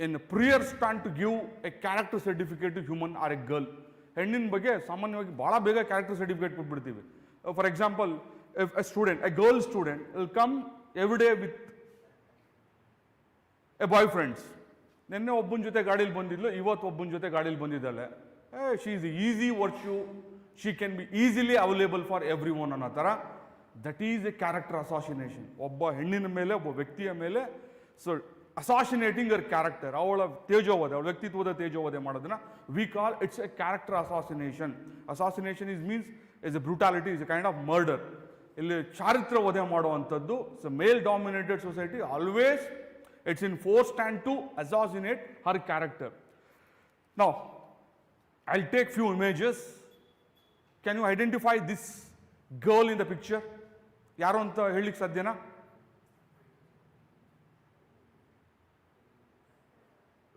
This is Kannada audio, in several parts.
in a prayer stand to give a character certificate to human or a girl. ಹೆಣ್ಣಿನ ಬಗ್ಗೆ ಸಾಮಾನ್ಯವಾಗಿ ಭಾಳ ಬೇಗ ಕ್ಯಾರೆಕ್ಟರ್ ಸರ್ಟಿಫಿಕೇಟ್ ಕೊಟ್ಬಿಡ್ತೀವಿ. For example, if a student, a girl student, will come every day with a boyfriend. ನಿನ್ನೆ ಒಬ್ಬನ ಜೊತೆ ಗಾಡೀಲಿ ಬಂದಿದ್ಲು, ಇವತ್ತು ಒಬ್ಬನ ಜೊತೆ ಗಾಡೀಲಿ ಬಂದಿದ್ದಾಳೆ. She is easy virtue, she can be easily available for every one ಅನ್ನೋ ಥರ. That is A character assassination. ಒಬ್ಬ ಹೆಣ್ಣಿನ ಮೇಲೆ, ಒಬ್ಬ ವ್ಯಕ್ತಿಯ ಮೇಲೆ ಸೊ ಅಸಾಸಿನೇಟಿಂಗ್ ಅವರ್ ಕ್ಯಾರೆಕ್ಟರ್, ಅವಳ ತೇಜೋವಧೆ, ಅವಳ ವ್ಯಕ್ತಿತ್ವದ ತೇಜೋವಧೆ ಮಾಡೋದನ್ನ we call it's a character assassination. Assassination means a brutality, is a kind of murder. ಇಲ್ಲಿ ಚಾರಿತ್ರ ವಧೆ ಮಾಡುವಂಥದ್ದು. So male dominated society always it's in force stand to assassinate her character. Now, I'll take few images. Can you identify this girl in the picture? Yaru anta ಹೇಳಿಕ್ಕೆ ಸಾಧ್ಯನಾ?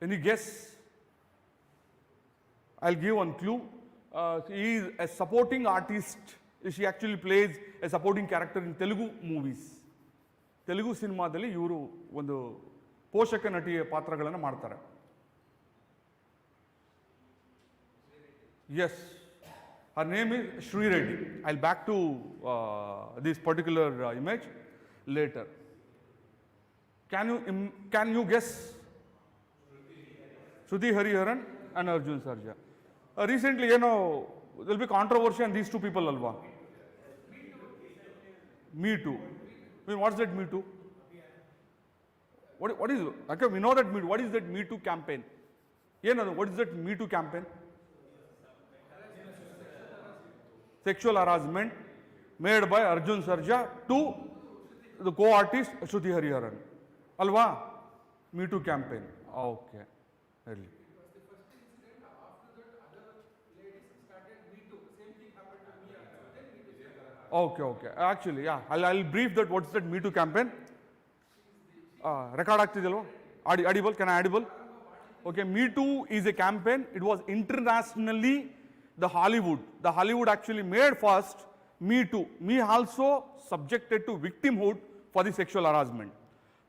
Any guess? I'll give one clue. He is a supporting artist. She actually plays a supporting character in Telugu movies. Telugu ಸಿನಿಮಾದಲ್ಲಿ ಇವರು ಒಂದು ಪೋಷಕ ನಟಿಯ ಪಾತ್ರಗಳನ್ನು ಮಾಡ್ತಾರೆ. Yes, her name is Sri Reddy. I'll back to this particular image later. Can you guess? Shruti Hariharan and Arjun Sarja. Recently, there will be controversy on these two people, alva. Me Too. I mean, what's that Me Too? What is it? Okay, we know that Me Too. What is that Me Too campaign? What is that Me Too campaign? Sexual harassment made by Arjun Sarja to the co-artist Shruti Hariharan. Alva? Me Too campaign. Okay. Early. Okay. Actually, yeah. I'll brief that. What's that Me Too campaign? Record ಆಗ್ತಿದೆಲ್ವಾ? Audible? Can I audible? Okay, Me Too is a campaign. It was internationally the Hollywood actually made first Me Too. Me also subjected to victimhood for the sexual harassment.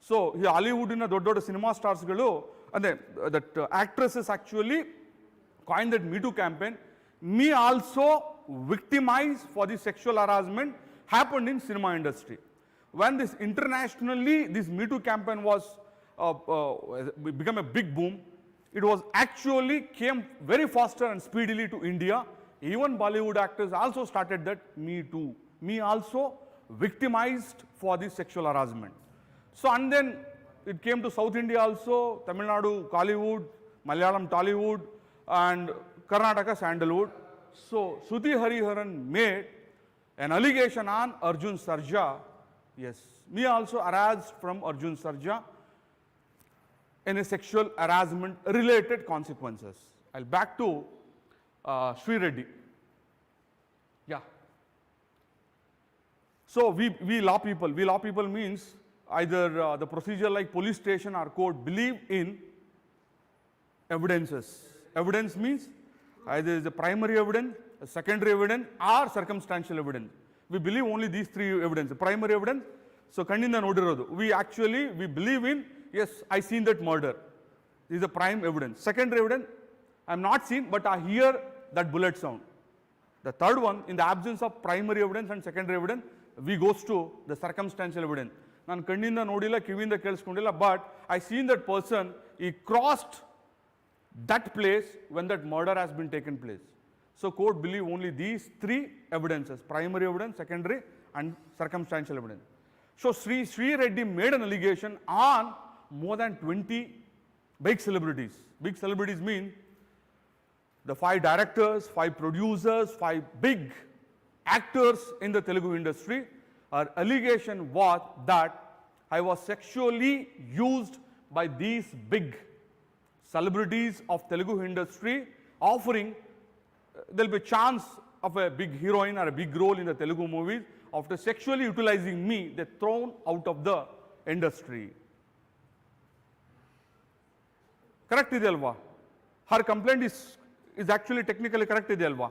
So, ಈ ಹಾಲಿವುಡ್ನ ದೊಡ್ಡ ಸಿನಿಮಾ ಸ್ಟಾರ್ಸ್ಗಳು ಅಂದರೆ that actresses actually coined that Me Too campaign. Me also victimized for the sexual harassment happened in cinema industry. When this internationally, this Me Too campaign was become a big boom, it was actually came very faster and speedily to India. Even Bollywood actors also started that Me Too. Me also victimized for this sexual harassment. So, and then it came to South India also, Tamil Nadu, Kollywood, Malayalam, Tollywood, and Karnataka, Sandalwood. So, Shruti Hariharan made an allegation on Arjun Sarja. Yes, me also harassed from Arjun Sarja in a sexual harassment related consequences. I'll back to Sri Reddy. Yeah. So we law people means either the procedure like police station or court believe in evidences. Evidence means either is a primary evidence, a secondary evidence, or circumstantial evidence. We believe only these three evidence. Primary evidence, so kanninda nodirodu. We believe in, yes, I seen that murder. This is the prime evidence. Secondary evidence, I am not seen, but I hear that bullet sound. The third one, in the absence of primary evidence and secondary evidence, we goes to the circumstantial evidence. Nan kanninda nodilla, kivinda kelskondilla, but I seen that person, he crossed that place when that murder has been taken place. So court believe only these three evidences: primary evidence, secondary, and circumstantial evidence. So Sri Reddy made an allegation on more than 20 big celebrities. Big celebrities mean the 5 directors, 5 producers, 5 big actors in the Telugu industry. Her allegation was that I was sexually used by these big celebrities of Telugu industry, offering there will be a chance of a big heroine or a big role in the Telugu movies. After sexually utilizing me, they're thrown out of the industry. Correct ಇದೆ ಅಲ್ವಾ? Her complaint is actually technically correct ಇದೆ ಅಲ್ವಾ?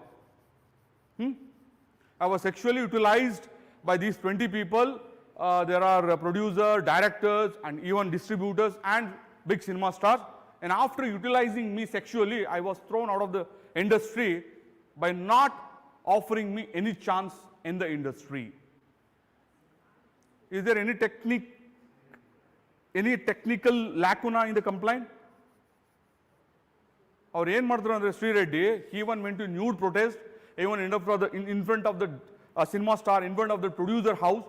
I was sexually utilized by these 20 people. There are producers, directors, and even distributors and big cinema stars. and after utilizing me sexually, I was thrown out of the industry by not offering me any chance in the industry. Is there any technical lacuna in the complaint? Or ಏನು ಮಾಡಿದ್ರು ಅಂದರೆ ಶ್ರೀರೆಡ್ಡಿ, he even went to nude protest, even in front of the cinema star, in front of the producer house.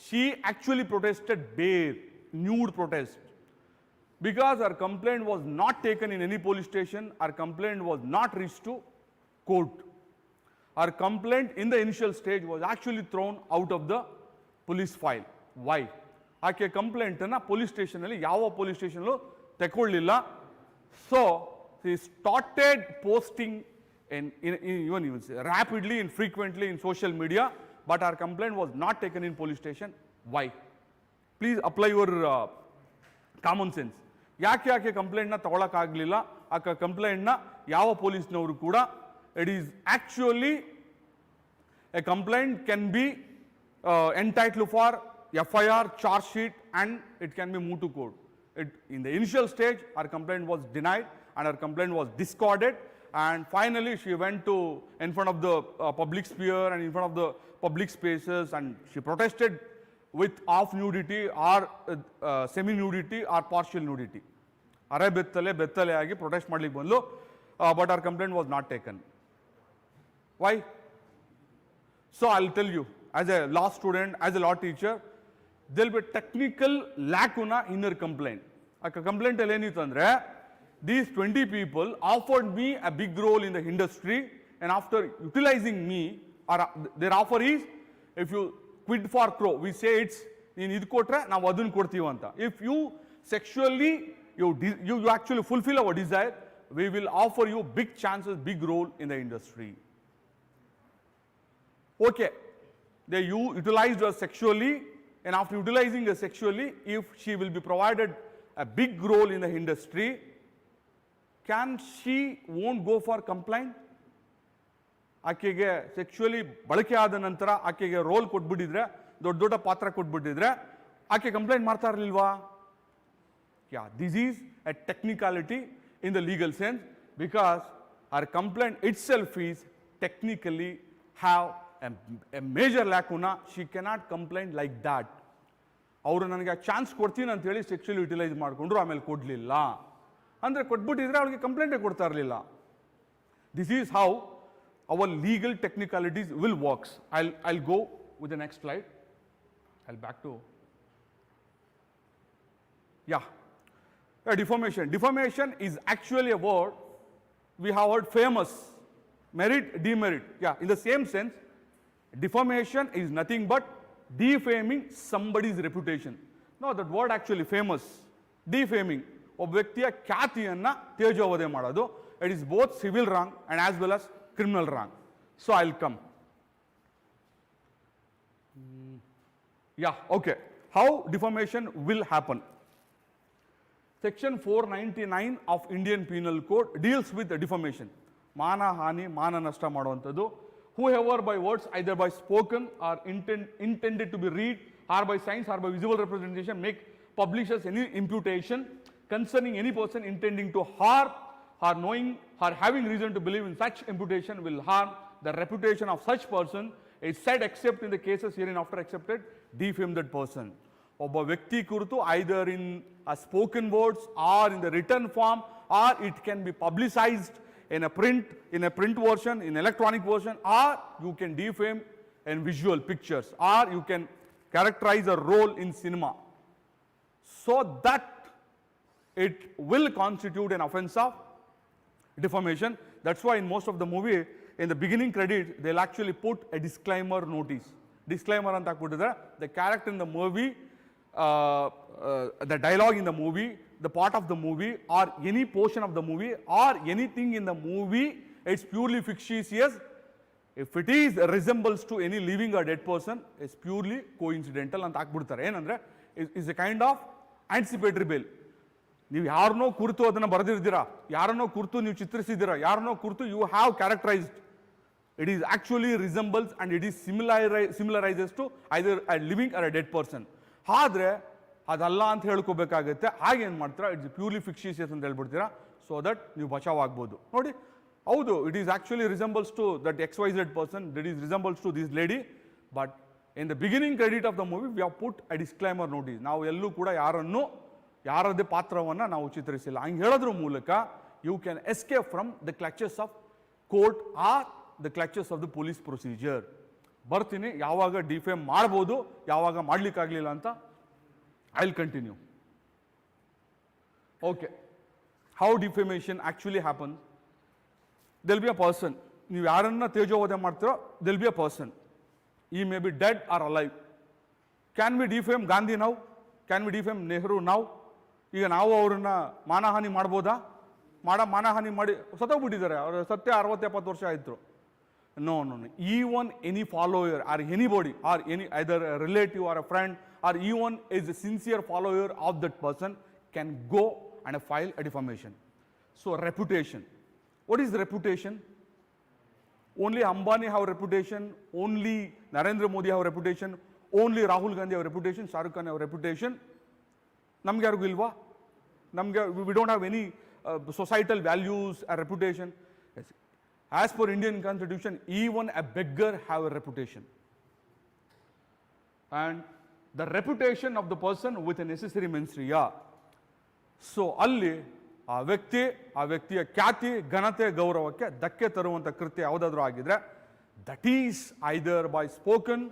She actually protested bare, nude protest. Because her complaint was not taken in any police station, her complaint was not reached to court. Her complaint in the initial stage was actually thrown out of the police file. Why? ಆಕೆ ಕಂಪ್ಲೇಂಟನ್ನು ಪೊಲೀಸ್ ಸ್ಟೇಷನಲ್ಲಿ ಯಾವ ಪೊಲೀಸ್ ಸ್ಟೇಷನಲ್ಲೂ ತಗೊಳ್ಳಿಲ್ಲ. So he started posting even rapidly and frequently in social media, but our complaint was not taken in police station. Why? Please apply your common sense. ಯಾಕೆ ಕಂಪ್ಲೇಂಟ್ನ ತಗೊಳಕ್ಕಾಗಲಿಲ್ಲ? ಆ ಕಂಪ್ಲೇಂಟ್ನ ಯಾವ ಪೊಲೀಸ್ನವರು ಕೂಡ, it is actually a complaint can be entitled for FIR, charge sheet, and it can be moved to court. In the initial stage, our complaint was denied and her complaint was discarded, and finally she went to in front of the public sphere and in front of the public spaces, and she protested with half nudity or semi nudity or partial nudity. ಅರೆ ಬೆತ್ತಲೆ ಆಗಿ ಪ್ರೊಟೆಸ್ಟ್ ಮಾಡ್ಲಿಕ್ಕೆ ಬಂದು, but her complaint was not taken. Why? So I'll tell you, as a law student, as a law teacher, there will be technical lacuna in her complaint. ಆ ಕಂಪ್ಲೇಂಟ್ ಅಲ್ಲಿ ಏನಿತ್ತು ಅಂದ್ರೆ, these 20 people offered me a big role in the industry, and after utilizing me, or their offer is, if you quid for quo, we say it's ನೀನು ಇದು ಕೊಟ್ರೆ ನಾವು ಅದನ್ನು ಕೊಡ್ತೀವಿ ಅಂತ. If you sexually you actually fulfill our desire, we will offer you big chances, big role in the industry. Okay, they utilized her sexually, and after utilizing her sexually, if she will be provided a big role in the industry, can she won't go for complaint? ಆಕೆಗೆ ಸೆಕ್ಚುಯಲಿ ಬಳಕೆ ಆದ ನಂತರ ಆಕೆಗೆ ರೋಲ್ ಕೊಟ್ಬಿಟ್ಟಿದ್ರೆ, ದೊಡ್ಡ ಪಾತ್ರ ಕೊಟ್ಬಿಟ್ಟಿದ್ರೆ, ಆಕೆ ಕಂಪ್ಲೇಂಟ್ ಮಾಡ್ತಾ ಇರಲಿಲ್ವಾ? Yeah, this is a technicality in the legal sense, because our complaint itself is technically have a major lacuna. She cannot complain like that. ಅವರು ನನಗೆ ಆ ಚಾನ್ಸ್ ಕೊಡ್ತೀನಿ ಅಂತ ಹೇಳಿ ಸೆಕ್ಚುಯಲ್ ಯುಟಿಲೈಸ್ ಮಾಡಿಕೊಂಡ್ರು, ಆಮೇಲೆ ಕೊಡಲಿಲ್ಲ ಅಂದರೆ ಕೊಟ್ಬಿಟ್ಟಿದ್ರೆ ಅವಳಿಗೆ ಕಂಪ್ಲೇಂಟೇ ಕೊಡ್ತಾ ಇರಲಿಲ್ಲ. This is how our legal technicalities will works. I'll go with the next slide. I'll back to, defamation. Defamation is actually a word we have heard famous, merit, demerit. In the same sense, defamation is nothing but defaming somebody's reputation. No, that word actually famous. Defaming, ಒಬ್ಬ ವ್ಯಕ್ತಿಯ ಖ್ಯಾತಿಯನ್ನು ತೇಜೋವಧೆ ಮಾಡೋದು. It is both civil wrong and as well as criminal wrong. So I'll come. Okay. How defamation will happen? Section 499 of Indian Penal Code deals with defamation. Mana hani, mana nashta ಮಾಡುವಂಥದ್ದು. Whoever by words, either by spoken or intended to be read, or by signs or by visible representation, make publishes any imputation concerning any person intending to harm or knowing or having reason to believe in such imputation will harm the reputation of such person, is said except in the cases hereinafter accepted, defame that person. ಒಬ್ಬ ವ್ಯಕ್ತಿ ಕುರಿತು either in a spoken words or in the written form, or it can be publicized in a print version, in electronic version, or you can defame in visual pictures, or you can characterize a role in cinema, so that it will constitute an offense of defamation. That's why in most of the movie, in the beginning credit, they'll actually put a disclaimer notice. Disclaimer anta ಹಾಕ್ಬಿಟ್ಟಿದ್ರೆ, the character in the movie, the dialogue in the movie, the part of the movie, or any portion of the movie, or anything in the movie, it's purely fictitious. If it is resembles to any living or dead person, it's purely coincidental ಅಂತ ಹಾಕ್ಬಿಡ್ತಾರೆ. ಏನಂದ್ರೆ is a kind of anticipatory bail. ನೀವು ಯಾರನ್ನೋ ಕುರಿತು ಅದನ್ನು ಬರೆದಿರ್ತೀರಾ, ಯಾರನ್ನೋ ಕುರಿತು ನೀವು ಚಿತ್ರಿಸಿದ್ದೀರಾ, ಯಾರನ್ನೋ ಕುರಿತು you have characterised, it is actually resembles and it is similarises to either a living or a dead person. ಆದರೆ ಅದಲ್ಲ ಅಂತ ಹೇಳ್ಕೋಬೇಕಾಗುತ್ತೆ. ಹಾಗೇನು ಮಾಡ್ತೀರಾ, ಇಟ್ಸ್ ಪ್ಯೂರ್ಲಿ ಫಿಕ್ಷಿಷಿಯಸ್ ಅಂತ ಹೇಳ್ಬಿಡ್ತೀರಾ, ಸೊ ದಟ್ ನೀವು ಬಚಾವ್ ಆಗ್ಬೋದು. ನೋಡಿ, ಹೌದು, it is actually resembles to that XYZ person, that is resembles to this lady, but in the beginning credit of the movie we have put a disclaimer notice. ನಾವು ಎಲ್ಲೂ ಕೂಡ ಯಾರದೇ ಪಾತ್ರವನ್ನು ನಾವು ಚಿತ್ರಿಸಿಲ್ಲ. ಹಂಗೆ ಹೇಳೋದ್ರ ಮೂಲಕ you can escape from the clutches of court or the clutches of the police procedure. ಬರ್ತೀನಿ, ಯಾವಾಗ ಡಿಫೇಮ್ ಮಾಡ್ಬೋದು, ಯಾವಾಗ ಮಾಡ್ಲಿಕ್ಕಾಗಲಿಲ್ಲ ಅಂತ. I will continue. Okay, how defamation actually happen. There'll be a person, ನೀವು ಯಾರನ್ನ ತೇಜೋವಧೆ ಮಾಡ್ತೀರೋ, there'll be a person. He may be dead or alive. Can we defame Gandhi ನಾವು? ಕ್ಯಾನ್ ವಿ ಡಿಫೇಮ್ ನೆಹರು ನಾವು? ಈಗ ನಾವು ಅವ್ರನ್ನ ಮಾನಹಾನಿ ಮಾಡ್ಬೋದಾ? ಮಾನಹಾನಿ ಮಾಡಿ ಸತ್ತೋಗ್ಬಿಟ್ಟಿದ್ದಾರೆ, ಅವ್ರ ಸತ್ಯ 60-70 ವರ್ಷ ಆಯಿತು. No no no. Even any follower or anybody or any either a relative or a friend or even is a sincere follower of that person can go and file a defamation. So reputation. What is reputation? Only Ambani have reputation, only Narendra Modi have reputation, only Rahul Gandhi have reputation, Shah Rukh Khan have reputation. Namge yaru ilva? Namge, we don't have any societal values or reputation. Yes. As per Indian constitution, even a beggar have a reputation. And the reputation of the person with a necessary mens rea. So ಅಲ್ಲಿ ಆ ವ್ಯಕ್ತಿಯ ಖ್ಯಾತಿ, ಘನತೆ, ಗೌರವಕ್ಕೆ ಧಕ್ಕೆ ತರುವಂಥ ಕೃತ್ಯ ಯಾವುದಾದ್ರೂ ಆಗಿದ್ರೆ, that is either by spoken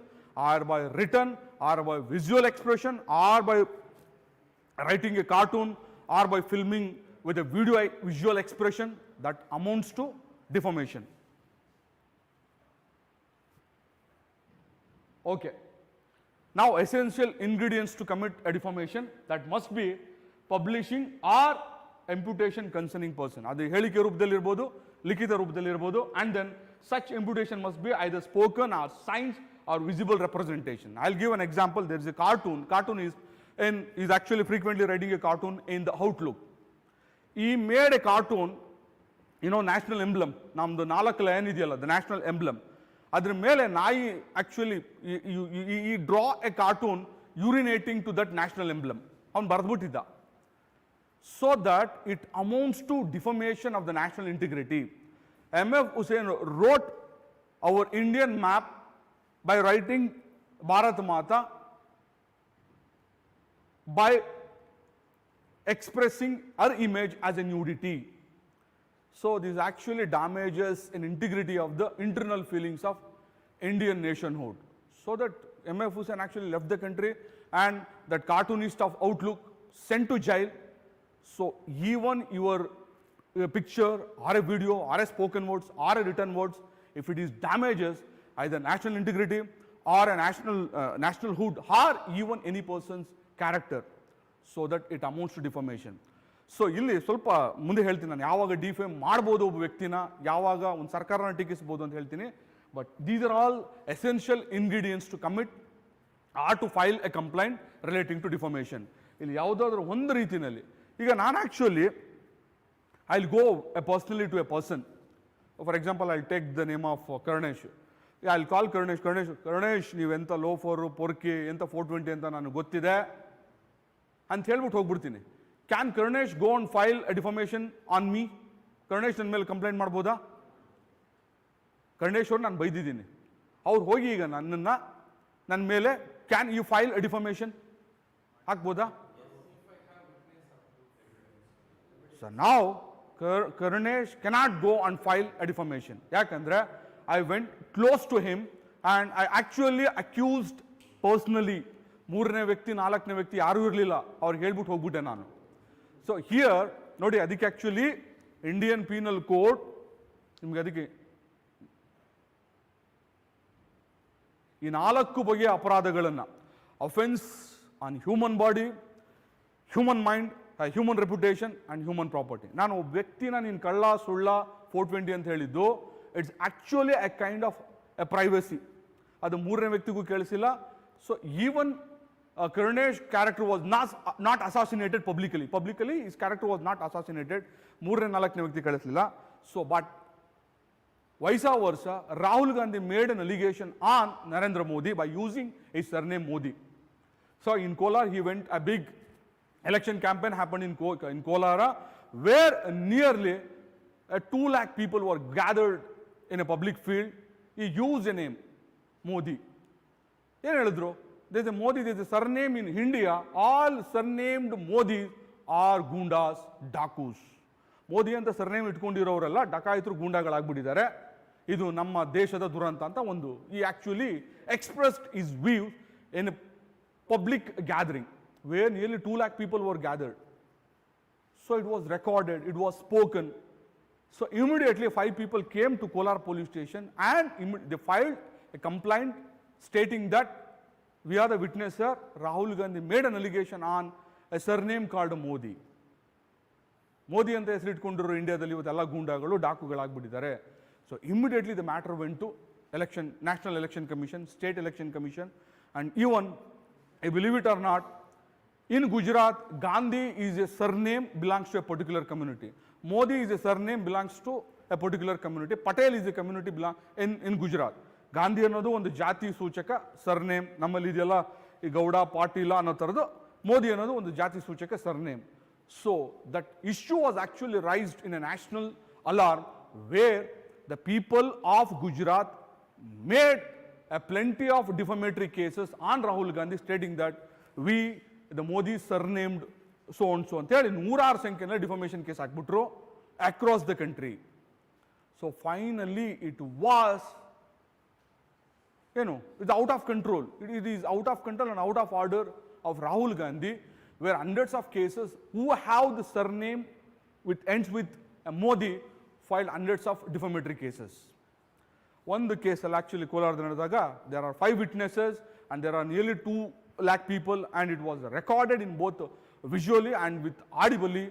or by written or by visual expression or by writing a cartoon or by filming with a visual expression, that amounts to defamation. Okay. Now, essential ingredients to commit a defamation, that must be publishing or imputation concerning person. ಅದು ಹೇಳಿಕೆ ರೂಪದಲ್ಲಿ ಇರಬಹುದು, ಲಿಖಿತ ರೂಪದಲ್ಲಿ ಇರಬಹುದು, and then such imputation must be either spoken or signs or visible representation. I'll give an example. There is a cartoon is actually frequently writing a cartoon in the Outlook. He made a cartoon, national emblem, namdu 4 line idiyalla, the national emblem. Adra mele naayi actually he draw a cartoon urinating to that national emblem. Avanu baradbittidda. So that it amounts to defamation of the national integrity. M.F. Hussain wrote our Indian map by writing Bharat Mata, by expressing her image as a nudity. So this actually damages an integrity of the internal feelings of Indian nationhood. So that M.F. Hussain actually left the country, and that cartoonist of Outlook sent to jail. So even your picture or a video or a spoken words or a written words, if it is damages either national integrity or a nationalhood or even any person's character, so that it amounts to defamation. So ಇಲ್ಲಿ ಸ್ವಲ್ಪ ಮುಂದೆ ಹೇಳ್ತೀನಿ ನಾನು ಯಾವಾಗ ಡಿಫೇಮ್ ಮಾಡ್ಬೋದು ಒಬ್ಬ ವ್ಯಕ್ತಿನ, ಯಾವಾಗ ಒಂದು ಸರ್ಕಾರನ ಟೀಕಿಸ್ಬೋದು ಅಂತ ಹೇಳ್ತೀನಿ. But these are all essential ingredients to commit or to file a complaint relating to defamation. ಇಲ್ಲಿ ಯಾವುದಾದ್ರೂ ಒಂದು ರೀತಿಯಲ್ಲಿ, ಈಗ ನಾನು actually I will go a personally to a person. For example I take the name of Karunesh. I will call Karunesh ನೀವೆಂಥ ಲೋಫರು, ಪೊರ್ಕಿ, ಎಂಥ 420 ಅಂತ ನನಗೆ ಗೊತ್ತಿದೆ ಅಂತ ಹೇಳ್ಬಿಟ್ಟು ಹೋಗ್ಬಿಡ್ತೀನಿ. Can Karunesh go and file a defamation on me? Karunesh ನನ್ನ ಮೇಲೆ ಕಂಪ್ಲೇಂಟ್ ಮಾಡ್ಬೋದಾ? ಕರುಣೇಶ್ ಅವ್ರು ನಾನು ಬೈದಿದ್ದೀನಿ, ಅವ್ರು ಹೋಗಿ ಈಗ ನನ್ನ ಮೇಲೆ can you file a defamation ಹಾಕ್ಬೋದಾ? ಸೊ ನಾವು Karunesh cannot go and file a defamation. ಯಾಕಂದ್ರೆ I went close to him and I actually accused personally. 3ನೇ ವ್ಯಕ್ತಿ 4ನೇ ವ್ಯಕ್ತಿ ಯಾರೂ ಇರಲಿಲ್ಲ, ಅವ್ರಿಗೆ ಹೇಳ್ಬಿಟ್ಟು ಹೋಗ್ಬಿಟ್ಟೆ ನಾನು. ಸೊ ಹಿಯರ್ ನೋಡಿ, ಅದಕ್ಕೆ ಆ್ಯಕ್ಚುಲಿ ಇಂಡಿಯನ್ ಪೀನಲ್ ಕೋಡ್ ನಿಮ್ಗೆ ಅದಕ್ಕೆ ಈ 4 ಬಗೆಯ ಅಪರಾಧಗಳನ್ನು, offence on human body, human mind, human reputation and human property. ನಾನು ಒಬ್ಬ ವ್ಯಕ್ತಿನ ನೀನು ಕಳ್ಳ, ಸುಳ್ಳ, 420 ಅಂತ ಹೇಳಿದ್ದು, it's actually a kind of a privacy. ಅದು 3ನೇ ವ್ಯಕ್ತಿಗೂ ಕೇಳಿಸಿಲ್ಲ. So even Karunesh character was not assassinated publicly. Publicly, his character was not assassinated. 3ನೇ 4ನೇ ವ್ಯಕ್ತಿ ಕಳಿಸಲಿಲ್ಲ. So, but vice versa, Rahul Gandhi made an allegation on Narendra Modi by using his surname Modi. So in Kolar, he went, a big election campaign happened in Kolara, where nearly 2 lakh people were gathered in a public field. He used a name, Modi. There's a Modi, there's a surname in India. All surnamed Modi are gundas, dakus. Modi ಅಂತ ಸರ್ನೇಮ್ ಇಟ್ಕೊಂಡಿರೋರೆಲ್ಲ ಡಕಾಯಿತರು ಗೂಂಡಾಗಳಾಗ್ಬಿಟ್ಟಿದ್ದಾರೆ. ಇದು ನಮ್ಮ ದೇಶದ ದುರಂತ ಅಂತ ಒಂದು ಈ actually expressed is view in a public gathering where nearly 2 lakh people were gathered. So it was recorded, it was spoken. So immediately 5 people came to Kolar police station and they filed a complaint stating that we are the witnesser. Rahul Gandhi made an allegation on a surname called Modi. Modi ಅಂತ ಹೆಸರಿಟ್ಕೊಂಡಿರೋ ಇಂಡಿಯಾದಲ್ಲಿ ಇವತ್ತೆಲ್ಲ ಗೂಂಡಾಗಳು ಡಾಕುಗಳಾಗ್ಬಿಟ್ಟಿದ್ದಾರೆ. So immediately the matter went to election, national election commission, state election commission, and even, I believe it or not, in Gujarat, Gandhi is a surname belongs to a particular community. Modi is a surname belongs to a particular community. Patel is a community in Gujarat. Gandhi ಅನ್ನೋದು ಒಂದು ಜಾತಿ ಸೂಚಕ ಸರ್ನೇಮ್. ನಮ್ಮಲ್ಲಿ ಇದೆಲ್ಲ ಈ ಗೌಡ, ಪಾಟೀಲ ಅನ್ನೋ ಥರದ್ದು. ಮೋದಿ ಅನ್ನೋದು ಒಂದು ಜಾತಿ ಸೂಚಕ surname. So that issue was actually raised in a national alarm where the people of Gujarat made a plenty of defamatory cases on Rahul Gandhi stating that the Modi surnamed so and so ಅಂತ ಹೇಳಿ 106 ಸಂಖ್ಯೆಯಲ್ಲಿ ಡಿಫಾಮೇಷನ್ ಕೇಸ್ ಹಾಕ್ಬಿಟ್ರು across the country. So finally it was it's out of control. It is out of control and out of order of Rahul Gandhi, where hundreds of cases who have the surname which ends with Modi filed hundreds of defamatory cases. One case actually Kolarada ನಡೆದಾಗ there are 5 witnesses and there are nearly 2 lakh people, and it was recorded in both visually and with audibly,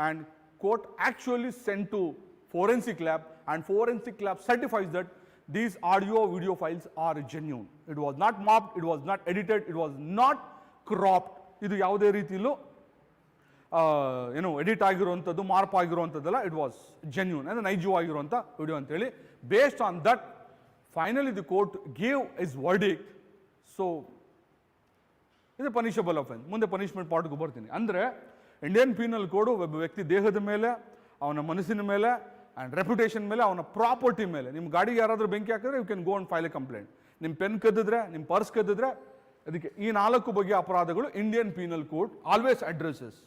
and court actually sent to forensic lab, and forensic lab certifies that these audio video files are genuine. It was not mocked, it was not edited, it was not cropped. ಇದು ಯಾವುದೇ ರೀತಿಯಲ್ಲೂ ಎಡಿಟ್ ಆಗಿರುವಂಥದ್ದು, ಮಾರ್ಪ್ ಆಗಿರುವಂಥದ್ದಲ್ಲ. ಇಟ್ ವಾಸ್ ಜೆನ್ಯೂನ್, ಅಂದರೆ ನೈಜವಾಗಿರುವಂಥ ವಿಡಿಯೋ ಅಂತೇಳಿ. Based on that finally the court gave is verdict. So ಇದು ಪನಿಷಬಲ್ ಅಫೆನ್ಸ್. ಮುಂದೆ ಪನಿಷ್ಮೆಂಟ್ ಪಾರ್ಟ್ಗೂ ಬರ್ತೀನಿ. ಅಂದರೆ ಇಂಡಿಯನ್ ಪೀನಲ್ ಕೋಡು ಒಬ್ಬ ವ್ಯಕ್ತಿ ದೇಹದ ಮೇಲೆ, ಅವನ ಮನಸ್ಸಿನ ಮೇಲೆ, ಆ್ಯಂಡ್ ರೆಪ್ಯುಟೇಷನ್ ಮೇಲೆ, ಅವನ ಪ್ರಾಪರ್ಟಿ ಮೇಲೆ, ನಿಮ್ಮ ಗಾಡಿಗೆ ಯಾರಾದರೂ ಬೆಂಕಿ ಹಾಕಿದ್ರೆ you can go and file a complaint. ನಿಮ್ಮ ಪೆನ್ ಕದ್ದಿದ್ರೆ, ನಿಮ್ಮ ಪರ್ಸ್ ಕದ್ದಿದ್ರೆ, ಅದಕ್ಕೆ ಈ 4 ಬಗೆಯ ಅಪರಾಧಗಳು Indian penal code always addresses.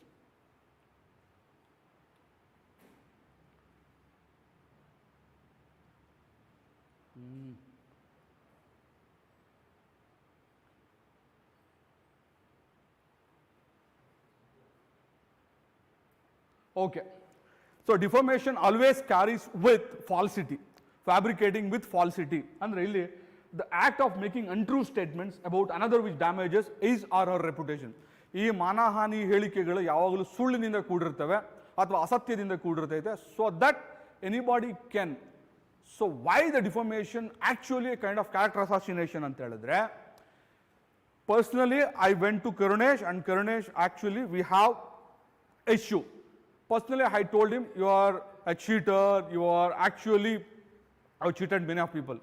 Okay. So defamation always carries with falsity, fabricating with falsity. And really, the act of making untrue statements about another which damages his or her reputation. ಈ ಮಾನಹಾನಿ ಹೇಳಿಕೆಗಳು ಯಾವಾಗಲೂ ಸುಳ್ಳಿನಿಂದ ಕೂಡಿರ್ತವೆ ಅಥವಾ ಅಸತ್ಯದಿಂದ ಕೂಡಿರ್ತೈತೆ. So that anybody can. So why the defamation actually a kind of character assassination ಅಂತ ಹೇಳಿದ್ರೆ, personally I went to Karunesh, and Karunesh actually we have issue. Personally, I told him, you are a cheater, you are actually, I have cheated many of people.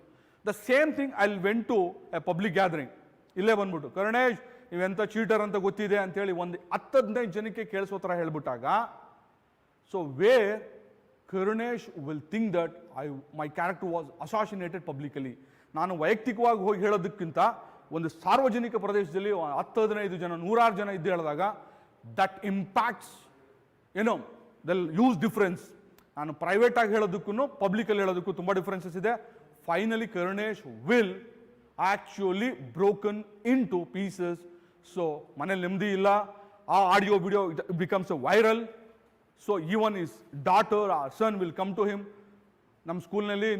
The same thing, I went to a public gathering. ಇಲ್ಲೇ ಬಂದ್ಬಿಟ್ಟು, ಕರುಣೇಶ್ ನೀವೆಂಥ ಚೀಟರ್ ಅಂತ ಗೊತ್ತಿದೆ ಅಂತೇಳಿ ಒಂದು 10-15 ಜನಕ್ಕೆ ಕೇಳಿಸೋ ಥರ ಹೇಳ್ಬಿಟ್ಟಾಗ, so where Karunesh will think that my character was assassinated publicly. ನಾನು ವೈಯಕ್ತಿಕವಾಗಿ ಹೋಗಿ ಹೇಳೋದಕ್ಕಿಂತ ಒಂದು ಸಾರ್ವಜನಿಕ ಪ್ರದೇಶದಲ್ಲಿ 10-15 ಜನ, 106 ಜನ ಇದ್ದು ಹೇಳಿದಾಗ, that impacts there'll huge difference. ನಾನು ಪ್ರೈವೇಟ್ ಆಗಿ ಹೇಳೋದಕ್ಕೂ ಪಬ್ಲಿಕಲ್ಲಿ ಹೇಳೋದಕ್ಕೂ ತುಂಬ ಡಿಫ್ರೆನ್ಸಸ್ ಇದೆ. Finally Karunesh will actually broken in two pieces. So ಮನೇಲಿ ನೆಮ್ಮದಿ ಇಲ್ಲ, ಆ audio video becomes a viral. So even his daughter or son will come to him. ನಮ್ಮ ಸ್ಕೂಲ್ನಲ್ಲಿ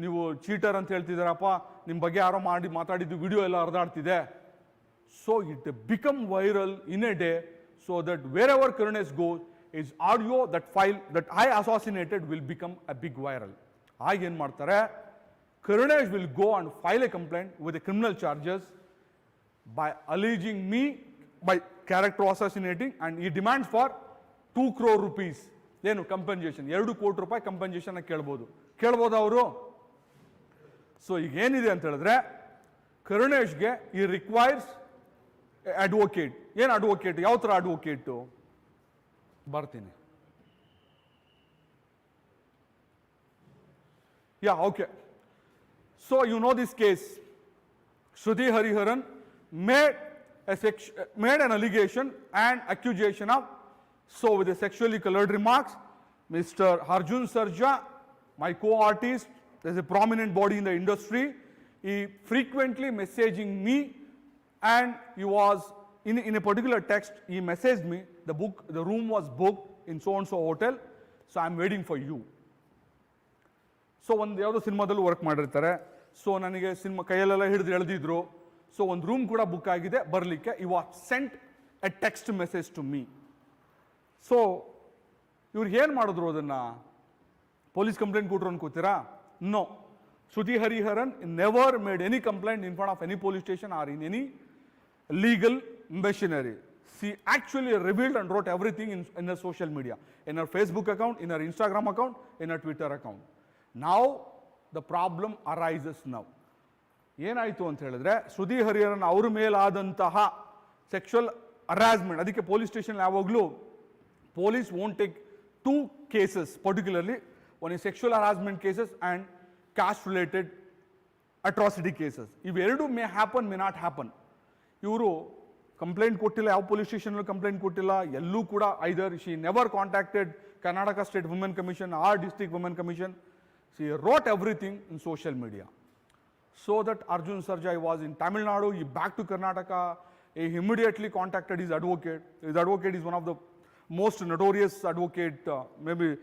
ನೀವು ಚೀಟರ್ ಅಂತ ಹೇಳ್ತಿದ್ದಾರಪ್ಪ, ನಿಮ್ಮ ಬಗ್ಗೆ ಯಾರೋ ಮಾತಾಡಿದ್ದು ವಿಡಿಯೋ ಎಲ್ಲ ಹರಿದಾಡ್ತಿದೆ. So it become viral in a day, so that wherever Karunesh goes, his audio, that file that I assassinated will become a big viral. ಆಗ ಏನು ಮಾಡ್ತಾರೆ, Karunesh will go and file a complaint with the criminal charges by alleging me by character assassinating, and he demands for 2 crore rupees. ಏನು ಕಂಪನ್ಸೇಷನ್, 2 ಕೋಟಿ ರೂಪಾಯಿ ಕಂಪನ್ಸೇಷನ್ ಕೇಳ್ಬೋದು ಅವರು. ಸೊ ಈಗ ಏನಿದೆ ಅಂತ ಹೇಳಿದ್ರೆ, ಕರುಣೇಶ್ಗೆ ಈ ರಿಕ್ವೈರ್ಸ್ ಅಡ್ವೊಕೇಟ್. ಏನು ಅಡ್ವೊಕೇಟ್? ಯಾವ ಥರ ಅಡ್ವೊಕೇಟು? ಬರ್ತೀನಿ. Yeah, okay. So you know this case. Shruti Hariharan made an allegation and accusation of, so with the sexually colored remarks, Mr. Arjun Sarja, my co-artist, there's a prominent body in the industry, he frequently messaging me, and he was, in a particular text, he messaged me, the room was booked in so-and-so hotel, so I'm waiting for you. So ಒಂದು ಯಾವುದೋ ಸಿನಿಮಾದಲ್ಲೂ ವರ್ಕ್ ಮಾಡಿರ್ತಾರೆ. ಸೊ ನನಗೆ ಸಿನಿಮಾ ಕೈಯಲ್ಲೆಲ್ಲ ಹಿಡಿದು ಎಳೆದಿದ್ರು. ಸೊ ಒಂದು ರೂಮ್ ಕೂಡ ಬುಕ್ ಆಗಿದೆ, ಬರಲಿಕ್ಕೆ. You was sent a text message to me. So ಇವ್ರಿಗೆ ಏನು ಮಾಡಿದ್ರು? ಅದನ್ನು ಪೊಲೀಸ್ ಕಂಪ್ಲೇಂಟ್ ಕೊಟ್ಟರು ಅನ್ಕೋತೀರಾ? No. Shruti Hariharan never made any complaint in front of any police station or in any legal machinery. She actually revealed and wrote everything in her social media, in her Facebook account, in her Instagram account, in her Twitter account. Now the problem arises now. ಏನಾಯಿತು ಅಂತ ಹೇಳಿದ್ರೆ, ಶ್ರುತಿ ಹರಿಹರನ್ ಅವ್ರ ಮೇಲಾದಂತಹ ಸೆಕ್ಷುವಲ್ ಹರಾಸ್ಮೆಂಟ್, ಅದಕ್ಕೆ ಪೊಲೀಸ್ ಸ್ಟೇಷನ್ ಯಾವಾಗಲೂ police won't take 2 cases particularly. One is sexual harassment cases and caste related atrocity cases. ಇವೆರಡು may happen, may not happen. ಇವರು ಕಂಪ್ಲೇಂಟ್ ಕೊಟ್ಟಿಲ್ಲ, ಯಾವ ಪೊಲೀಸ್ ಸ್ಟೇಷನಲ್ಲೂ ಕಂಪ್ಲೇಂಟ್ ಕೊಟ್ಟಿಲ್ಲ, ಎಲ್ಲೂ ಕೂಡ. Either she never contacted Karnataka State Women Commission or District Women Commission. She wrote everything in social media. So that Arjun Sarja was in Tamil Nadu, he back to Karnataka, he immediately contacted his advocate. His advocate is one of the most notorious advocate, maybe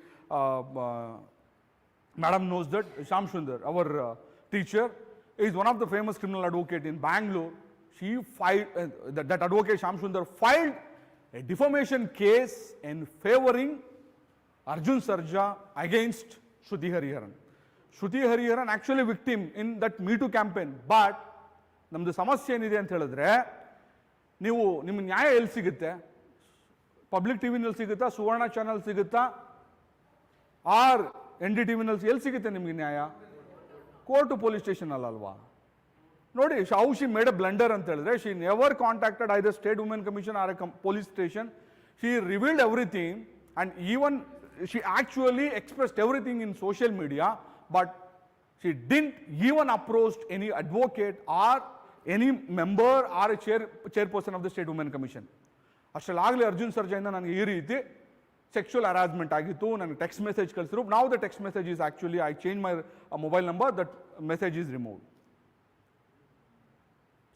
Madam knows that, Shyam Sundar, our teacher, is one of the famous criminal advocate in Bangalore. She filed, that advocate Shyam Sundar filed a defamation case in favoring Arjun Sarja against Shruti Hariharan. Shruti Hariharan actually victim in that Me Too campaign. But ನಮ್ಮದು ಸಮಸ್ಯೆ ಏನಿದೆ ಅಂತ ಹೇಳಿದ್ರೆ, ನೀವು ನಿಮ್ಗೆ ನ್ಯಾಯ ಎಲ್ಲಿ ಸಿಗುತ್ತೆ? ಪಬ್ಲಿಕ್ ಟಿವಿನಲ್ಲಿ ಸಿಗುತ್ತಾ? ಸುವರ್ಣ ಚಾನಲ್ ಸಿಗುತ್ತಾ? ಆರ್ NDTVನಲ್ಲಿ ಎಲ್ಲಿ ಸಿಗುತ್ತೆ ನಿಮಗೆ ನ್ಯಾಯ? ಕೋರ್ಟು ಪೊಲೀಸ್ ಸ್ಟೇಷನ್ ಅಲ್ವಾ? ನೋಡಿ, how she made a blunder ಅಂತ ಹೇಳಿದ್ರೆ, she never contacted either state women commission or police station. She revealed everything and even she actually expressed everything in social media, but she didn't even approach any advocate or any member or a chairperson of the State Women Commission. ಅಷ್ಟಲ್ಲಾಗಲಿ ಅರ್ಜುನ್ ಸರ್ಜಾಯಿಂದ ನನಗೆ ಈ ರೀತಿ ಸೆಕ್ಷುವಲ್ ಹರಾಸ್ಮೆಂಟ್ ಆಗಿತ್ತು, ನನಗೆ ಟೆಕ್ಸ್ಟ್ ಮೆಸೇಜ್ ಕಳಿಸಿದ್ರು. ನಾವು the text message is actually, I change my mobile number, that message is removed.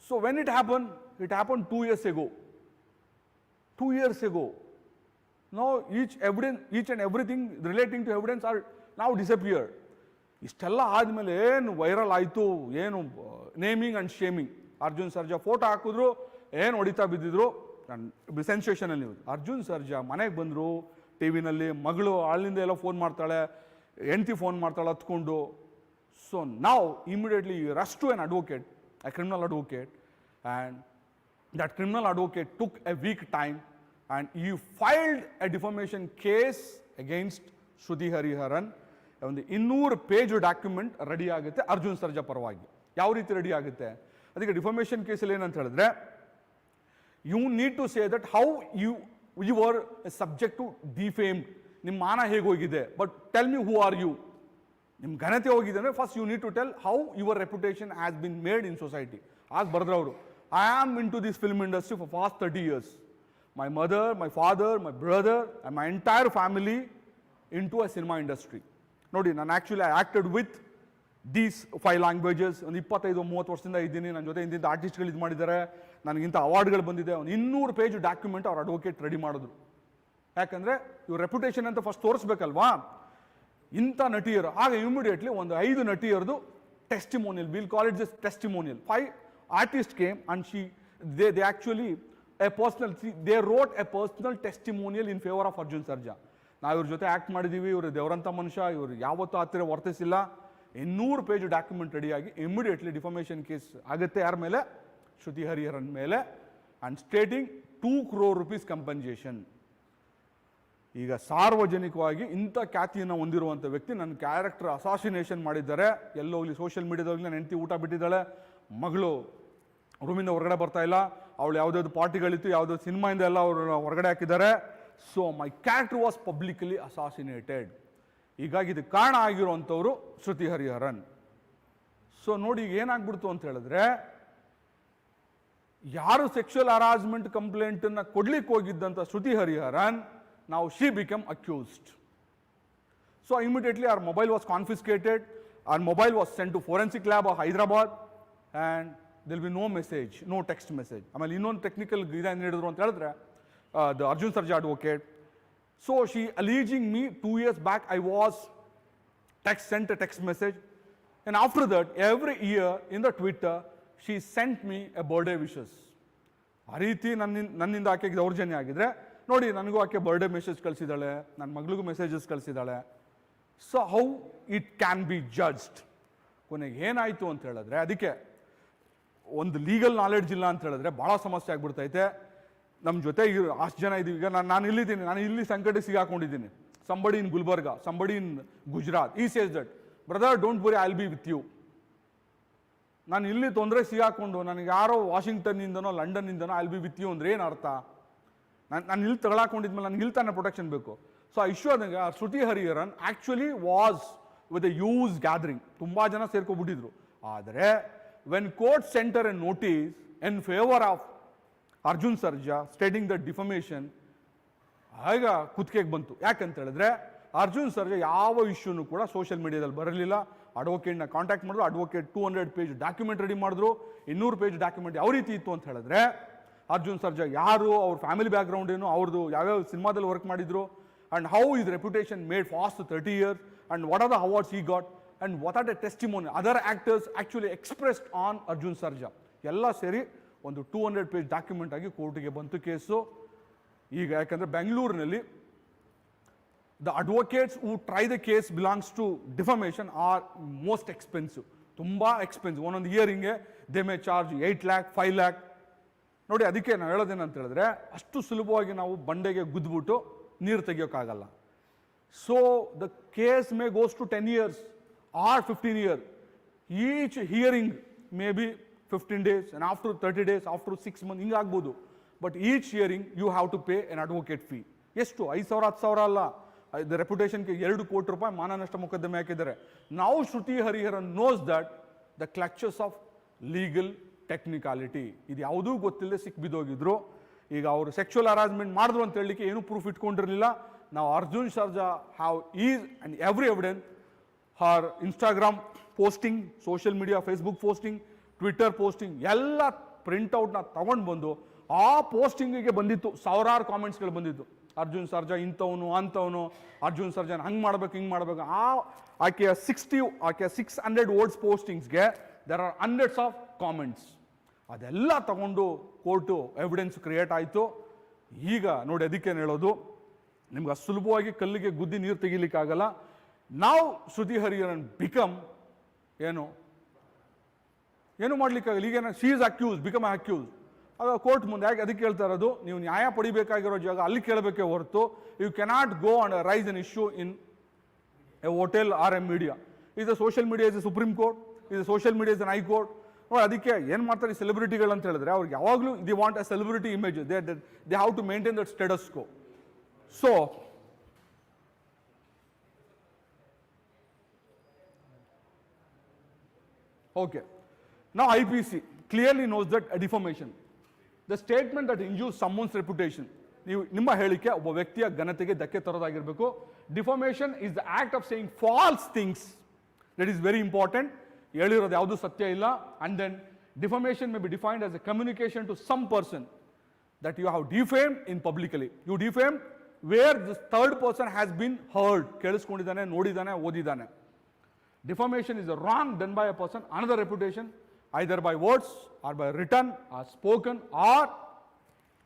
So when it happened 2 years ago. 2 years ago. Now each and everything relating to evidence are now disappeared. ಇಷ್ಟೆಲ್ಲ ಆದಮೇಲೆ ಏನು ವೈರಲ್ ಆಯಿತು, ಏನು naming and shaming. Arjun Sarja photo ಹಾಕಿದ್ರು, ಏನು ಹೊಡಿತಾ ಬಿದ್ದಿದ್ರು, ಸೆನ್ಸೇಷನಲ್ ನ್ಯೂಸ್. ಅರ್ಜುನ್ ಸರ್ಜಾ ಮನೆಗೆ ಬಂದರು, ಟಿ ವಿನಲ್ಲಿ ಮಗಳು ಅಲ್ಲಿಂದ ಎಲ್ಲ ಫೋನ್ ಮಾಡ್ತಾಳೆ, ಹೆಂಡತಿ ಫೋನ್ ಮಾಡ್ತಾಳೆ ಹತ್ಕೊಂಡು. ಸೊ ನಾವು immediately rush to an advocate, a criminal advocate, and that criminal advocate took a week time and he filed a defamation case against Shruti Hariharan. ಒಂದು 200 ಪೇಜ್ ಡಾಕ್ಯುಮೆಂಟ್ ರೆಡಿ ಆಗುತ್ತೆ ಅರ್ಜುನ್ ಸರ್ಜಾ ಪರವಾಗಿ. ಯಾವ ರೀತಿ ರೆಡಿ ಆಗುತ್ತೆ? ಅದಕ್ಕೆ ಡಿಫಾಮೇಷನ್ ಕೇಸಲ್ಲಿ ಏನಂತ ಹೇಳಿದ್ರೆ, you need to say that how you are subject to defamed. ನಿಮ್ಮ ಮಾನ ಹೇಗೆ ಹೋಗಿದೆ, but tell me who are you. ನಿಮ್ಮ ಘನತೆ ಹೋಗಿದೆ ಅಂದರೆ first you need to tell how your reputation has been made in society. ಆಗ ಬರೆದ್ರವರು, I am in to this film industry for past 30 years. My mother, my father, my brother and my entire family into a cinema industry. ನೋಡಿ, ನಾನು actually I acted with these 5 languages. ಒಂದು 25-30 ವರ್ಷದಿಂದ ಇದ್ದೀನಿ. ನನ್ನ ಜೊತೆ ಇಂತಿಂಥ ಆರ್ಟಿಸ್ಟ್ಗಳು ಇದು ಮಾಡಿದ್ದಾರೆ, ನನಗಿಂತ ಅವಾರ್ಡ್ಗಳು ಬಂದಿದೆ. ಒಂದು 200 ಪೇಜ್ ಡಾಕ್ಯುಮೆಂಟ್ ಅವ್ರ ಅಡ್ವೊಕೇಟ್ ರೆಡಿ ಮಾಡಿದ್ರು. ಯಾಕಂದರೆ ಇವ್ರ ರೆಪ್ಯುಟೇಷನ್ ಅಂತ ಫಸ್ಟ್ ತೋರಿಸ್ಬೇಕಲ್ವಾ ಇಂಥ ನಟಿಯರು. ಆಗ ಇಮಿಡಿಯೇಟ್ಲಿ ಒಂದು 5 ನಟಿಯರದು testimonial, will call it this testimonial. 5 artists came and they actually they wrote a personal testimonial in favor of Arjun Sarja. ನಾವು ಇವ್ರ ಜೊತೆ ಆ್ಯಕ್ಟ್ ಮಾಡಿದ್ದೀವಿ, ಇವರು ದೇವರಂಥ ಮನುಷ್ಯ, ಇವರು ಯಾವತ್ತೂ ಆ ಥರ ವರ್ತಿಸಿಲ್ಲ. 200 ಪೇಜ್ ಡಾಕ್ಯುಮೆಂಟ್ ರೆಡಿಯಾಗಿ ಇಮಿಡಿಯೇಟ್ಲಿ ಡಿಫಾಮೇಷನ್ ಕೇಸ್ ಆಗುತ್ತೆ. ಯಾರ ಮೇಲೆ? ಶ್ರುತಿ ಹರಿಹರನ್ ಮೇಲೆ. And stating 2 crore rupees compensation. ಈಗ ಸಾರ್ವಜನಿಕವಾಗಿ ಇಂಥ ಖ್ಯಾತಿಯನ್ನು ಹೊಂದಿರುವಂಥ ವ್ಯಕ್ತಿ ನನ್ನ ಕ್ಯಾರೆಕ್ಟರ್ ಅಸಾಸಿನೇಷನ್ ಮಾಡಿದ್ದಾರೆ. ಎಲ್ಲೋಗ್ಲಿ ಸೋಷಿಯಲ್ ಮೀಡಿಯಾದಲ್ಲಿ ನನ್ನ ಹೆಂಡತಿ ಊಟ ಬಿಟ್ಟಿದ್ದಾಳೆ, ಮಗಳು ರೂಮಿಂದ ಹೊರಗಡೆ ಬರ್ತಾ ಇಲ್ಲ, ಅವಳು ಯಾವುದಾದ್ರು ಪಾರ್ಟಿಗಳಿತ್ತು, ಯಾವುದೋ ಸಿನಿಮಾಯಿಂದ ಎಲ್ಲ ಅವರು ಹೊರಗಡೆ ಹಾಕಿದ್ದಾರೆ. So my character was publicly assassinated. ಹೀಗಾಗಿ ಇದಕ್ಕೆ ಕಾರಣ ಆಗಿರುವಂಥವ್ರು ಶ್ರುತಿ ಹರಿಹರನ್. ಸೊ ನೋಡಿ ಈಗ ಏನಾಗ್ಬಿಡ್ತು ಅಂತ ಹೇಳಿದ್ರೆ, ಯಾರು ಸೆಕ್ಷುವಲ್ ಹರಾಸ್ಮೆಂಟ್ ಕಂಪ್ಲೇಂಟನ್ನು ಕೊಡ್ಲಿಕ್ಕೆ ಹೋಗಿದ್ದಂಥ ಶ್ರುತಿ ಹರಿಹರನ್, ನಾವು she become accused. So immediately our mobile was confiscated, our mobile was sent to forensic lab of Hyderabad, and there will be no message, no text message. ಆಮೇಲೆ ಇನ್ನೊಂದು ಟೆಕ್ನಿಕಲ್ ಏನು ಹೇಳಿದ್ರು ಅಂತ ಹೇಳಿದ್ರೆ, the Arjun Sarja advocate, so she alleging me 2 years back I was sent a text message, and after that every year in the Twitter she sent me a birthday wishes. ಆ ರೀತಿ ನನ್ನಿಂದ ಆಕೆಗೆ ದೌರ್ಜನ್ಯ ಆಗಿದ್ರೆ ನೋಡಿ, ನನಗೂ ಆಕೆ ಬರ್ಡೇ ಮೆಸೇಜ್ ಕಳಿಸಿದ್ದಾಳೆ, ನನ್ನ ಮಗಳಿಗೂ ಮೆಸೇಜಸ್ ಕಳಿಸಿದ್ದಾಳೆ. So how it can be judged? ಕೊನೆಗೆ ಏನಾಯಿತು ಅಂತ ಹೇಳಿದ್ರೆ, ಅದಕ್ಕೆ ಒಂದು ಲೀಗಲ್ ನಾಲೆಡ್ಜ್ ಇಲ್ಲ ಅಂತ ಹೇಳಿದ್ರೆ ಭಾಳ ಸಮಸ್ಯೆ ಆಗ್ಬಿಡ್ತೈತೆ. ನಮ್ಮ ಜೊತೆ ಅಷ್ಟು ಜನ ಇದೀವಿ. ಈಗ ನಾನು ಇಲ್ಲಿದ್ದೀನಿ, ನಾನು ಇಲ್ಲಿ ಸಂಕಟಕ್ಕೆ ಸಿಗಾಕೊಂಡಿದ್ದೀನಿ. Somebody in Gulbarga, somebody in Gujarat, he says that brother don't worry, I will be with you. ನಾನು ಇಲ್ಲಿ ತೊಂದರೆ ಸಿಗಾಕೊಂಡು ನನಗೆ ಯಾರೋ ವಾಷಿಂಗ್ಟನ್ನಿಂದನೋ ಲಂಡನ್ನಿಂದನೋ I will be with you ಅಂದ್ರೆ ಏನು ಅರ್ಥ? ನಾನು ಇಲ್ಲಿ ತಗೊಳಕೊಂಡಿದ್ಮೇಲೆ ನನಗೆ ಇಲ್ಲಿ ತಾನೇ ಪ್ರೊಟೆಕ್ಷನ್ ಬೇಕು. ಸೊ ಆ ಇಶ್ಯೂ ಆದಂಗೆ Shruti Hariharan actually was with a huge gathering, ತುಂಬ ಜನ ಸೇರ್ಕೊಬಿಟ್ಟಿದ್ರು. ಆದರೆ when court sent a notice in favour of Arjun Sarja stating the defamation, ಆಗ ಕುತ್ತಿಗೆಗೆ ಬಂತು. ಯಾಕಂತ ಹೇಳಿದ್ರೆ ಅರ್ಜುನ್ ಸರ್ಜಾ ಯಾವ ಇಶ್ಯೂನು ಕೂಡ ಸೋಷಿಯಲ್ ಮೀಡಿಯಾದಲ್ಲಿ ಬರಲಿಲ್ಲ. ಅಡ್ವೊಕೇಟ್ನ ಕಾಂಟ್ಯಾಕ್ಟ್ ಮಾಡಿದ್ರು, ಅಡ್ವೊಕೇಟ್ 200 ಪೇಜ್ ಡಾಕ್ಯುಮೆಂಟ್ ರೆಡಿ ಮಾಡಿದ್ರು. 200 ಪೇಜ್ ಡಾಕ್ಯುಮೆಂಟ್ ಯಾವ ರೀತಿ ಇತ್ತು ಅಂತ ಹೇಳಿದ್ರೆ, ಅರ್ಜುನ್ ಸರ್ಜಾ ಯಾರು, ಅವ್ರ ಫ್ಯಾಮಿಲಿ ಬ್ಯಾಕ್ಗ್ರೌಂಡ್ ಏನು, ಅವ್ರದ್ದು ಯಾವ್ಯಾವ ಸಿನಿಮಾದಲ್ಲಿ ವರ್ಕ್ ಮಾಡಿದ್ರು, and how his reputation made fast 30 years, and what are the awards he got, and what are the testimony other actors actually expressed on Arjun Sarja. ಎಲ್ಲ ಸೇರಿ ಒಂದು 200 ಪೇಜ್ ಡಾಕ್ಯುಮೆಂಟ್ ಆಗಿ ಕೋರ್ಟಿಗೆ ಬಂತು ಕೇಸು. ಈಗ ಯಾಕಂದರೆ ಬೆಂಗಳೂರಿನಲ್ಲಿ the advocates who try the case belongs to defamation are most expensive, ತುಂಬ ಎಕ್ಸ್ಪೆನ್ಸಿವ್. ಒಂದೊಂದು ಇಯರಿಂಗ್ಗೆ they may charge 8 lakh 5 lakh. ನೋಡಿ, ಅದಕ್ಕೆ ನಾವು ಹೇಳೋದೇನಂತ ಹೇಳಿದ್ರೆ, ಅಷ್ಟು ಸುಲಭವಾಗಿ ನಾವು ಬಂಡೆಗೆ ಗುದ್ಬಿಟ್ಟು ನೀರು ತೆಗಿಯೋಕ್ಕಾಗಲ್ಲ. So the case may goes to 10 years or 15 years. Each hearing may be 15 days, and after 30 days, after 6 months ಹಿಂಗಾಗ್ಬೋದು. But each hearing you have to pay an advocate fee. ಎಷ್ಟು? 5,000 10,000 ಅಲ್ಲ. ದ ರೆಪ್ಯುಟೇಷನ್ಗೆ 2 ಕೋಟಿ ರೂಪಾಯಿ ಮಾನನಷ್ಟ ಮೊಕದ್ದಮೆ ಹಾಕಿದ್ದಾರೆ. ನಾವು Shruti Hariharan knows that the clutches of legal technicality, ಇದು ಯಾವುದೂ ಗೊತ್ತಿಲ್ಲದೆ ಸಿಕ್ ಬಿದ್ದೋಗಿದ್ರು. ಈಗ ಅವರು ಸೆಕ್ಷುವಲ್ ಹರಾಸ್ಮೆಂಟ್ ಮಾಡಿದ್ರು ಅಂತ ಹೇಳಲಿಕ್ಕೆ ಏನೂ ಪ್ರೂಫ್ ಇಟ್ಕೊಂಡಿರಲಿಲ್ಲ. ನಾವು Arjun Sarja have is and every evidence, Har Instagram posting, social media Facebook posting, Twitter posting ಎಲ್ಲ ಪ್ರಿಂಟ್ಔಟ್ನ ತಗೊಂಡು ಬಂದು, ಆ ಪೋಸ್ಟಿಂಗಿಗೆ ಬಂದಿತ್ತು ಸಾವಿರಾರು ಕಾಮೆಂಟ್ಸ್ಗಳು ಬಂದಿತ್ತು. ಅರ್ಜುನ್ ಸರ್ಜಾ ಇಂಥವನು ಅಂಥವನು, ಅರ್ಜುನ್ ಸರ್ಜಾನ ಹಂಗೆ ಮಾಡ್ಬೇಕು ಹಿಂಗೆ ಮಾಡಬೇಕು. ಆಕೆಯ 600 ವರ್ಡ್ಸ್ ಪೋಸ್ಟಿಂಗ್ಸ್ಗೆ there are hundreds of comments. ಅದೆಲ್ಲ ತಗೊಂಡು ಕೋರ್ಟು ಎವಿಡೆನ್ಸ್ ಕ್ರಿಯೇಟ್ ಆಯಿತು. ಈಗ ನೋಡಿ, ಅದಕ್ಕೇನು ಹೇಳೋದು, ನಿಮ್ಗೆ ಅಷ್ಟು ಸುಲಭವಾಗಿ ಕಲ್ಲಿಗೆ ಗುದ್ದಿ ನೀರು ತೆಗಿಲಿಕ್ಕಾಗಲ್ಲ. ನಾವು ಶ್ರುತಿ ಹರಿಹರನ್ ಬಿಕಮ್ ಏನು ಮಾಡ್ಲಿಕ್ಕಾಗಲ್ಲ. ಈಗೇನು she is accuse, become accuse. ಆಗ ಕೋರ್ಟ್ ಮುಂದೆ ಯಾಕೆ ಅದಕ್ಕೆ ಹೇಳ್ತಾ ಇರೋದು, ನೀವು ನ್ಯಾಯ ಪಡಿಬೇಕಾಗಿರೋ ಜಾಗ ಅಲ್ಲಿ ಕೇಳಬೇಕೇ ಹೊರತು, you cannot go and raise an issue in a hotel or a media. ಇದು social media is a supreme court, ಇದು social media is an high court. ನೋಡಿ, ಅದಕ್ಕೆ ಏನು ಮಾಡ್ತಾರೆ ಸೆಲೆಬ್ರಿಟಿಗಳು ಅಂತ ಹೇಳಿದ್ರೆ, ಅವ್ರಿಗೆ ಯಾವಾಗಲೂ they want a celebrity image, they have to maintain that status quo. So okay, now IPC clearly knows that a defamation, the statement that injures someone's reputation, ನಿಮ್ಮ ಹೇಳಿಕೆ ಒಬ್ಬ ವ್ಯಕ್ತಿಯ ಘನತೆಗೆ ಧಕ್ಕೆ ತರೋದಾಗಿರಬೇಕು. Defamation is the act of saying false things, that is very important. ಹೇಳಿರೋದು ಯಾವುದು ಸತ್ಯ ಇಲ್ಲ. And then defamation may be defined as a communication to some person that you have defamed in publicly. You defamed where this third person has been heard, ಕೇಳಿಸ್ಕೊಂಡಿದ್ದಾನೆ, ನೋಡಿದ್ದಾನೆ, ಓದಿದ್ದಾನೆ. Defamation is a wrong done by a person, another reputation, either by words or by written or spoken or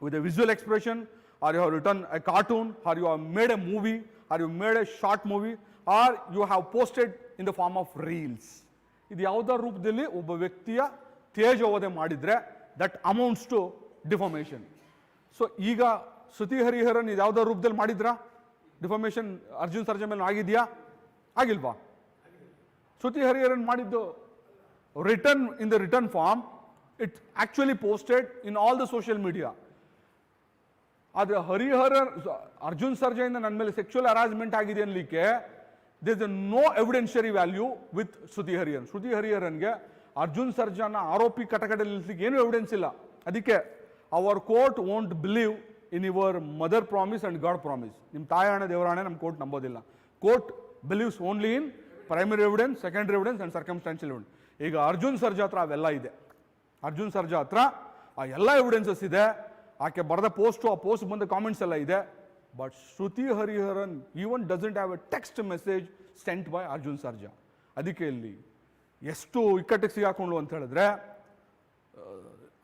with a visual expression, or you have written a cartoon, or you have made a movie, or you made a short movie, or you have posted in the form of reels. ಇದು ಯಾವುದರ ರೂಪದಲ್ಲಿ ಒಬ್ಬ ವ್ಯಕ್ತಿಯ ತೇಜೋವಧೆ ಮಾಡಿದ್ರೆ that amounts to defamation. So ಈಗ ಶ್ರುತಿ ಹರಿಹರನ್ ಇದು ಯಾವುದೋ ರೂಪದಲ್ಲಿ ಮಾಡಿದ್ರಾ? ಡಿಫಾಮೇಷನ್ ಅರ್ಜುನ್ ಸರ್ಜಾ ಮೇಲೆ ಆಗಿದೆಯಾ? ಆಗಿಲ್ವಾ? ಶ್ರುತಿ ಹರಿಹರನ್ ಮಾಡಿದ್ದು return in the return form It actually posted in all the social media. ಆದರೆ ಹರಿಹರನ್ ಅರ್ಜುನ್ ಸರ್ಜಾ ಇಂದ ನನ್ನ ಮೇಲೆ ಸೆಕ್ಚುಯಲ್ ಹರಾಸ್ಮೆಂಟ್ ಆಗಿದೆ ಅನ್ಲಿಕ್ಕೆ there is no evidentiary value with Shruti Hariharan. Shruti ಹರಿಹರನ್ಗೆ ಅರ್ಜುನ್ ಸರ್ಜಾನ ಆರೋಪಿ ಕಟಕಟಲ್ಲಿ ನಿಲ್ಲಿಸಲಿಕ್ಕೆ ಏನೂ ಎವಿಡೆನ್ಸ್ ಇಲ್ಲ. ಅದಕ್ಕೆ our court won't believe in your mother promise and god promise. ನಿಮ್ಮ ತಾಯಾಣ ದೇವರಾಣೆ ನಮ್ಮ ಕೋರ್ಟ್ ನಂಬೋದಿಲ್ಲ. Court believes only in primary evidence, secondary evidence and circumstantial evidence. ಈಗ ಅರ್ಜುನ್ ಸರ್ಜಾ ಹತ್ರ ಅವೆಲ್ಲ ಇದೆ. ಅರ್ಜುನ್ ಸರ್ಜಾ ಹತ್ರ ಆ ಎಲ್ಲ ಎವಿಡೆನ್ಸಸ್ ಇದೆ. ಆಕೆ ಬರೆದ ಪೋಸ್ಟು, ಆ ಪೋಸ್ಟ್ ಬಂದ ಕಾಮೆಂಟ್ಸ್ ಎಲ್ಲ ಇದೆ. But Shruti Hariharan even doesn't have A text message scent by Arjun Sarja. ಅದಕ್ಕೆ ಇಲ್ಲಿ ಎಷ್ಟು ಇಕ್ಕಟ್ಟಿಗೆ ಸಿಗಾಕೊಂಡು ಅಂತ ಹೇಳಿದ್ರೆ,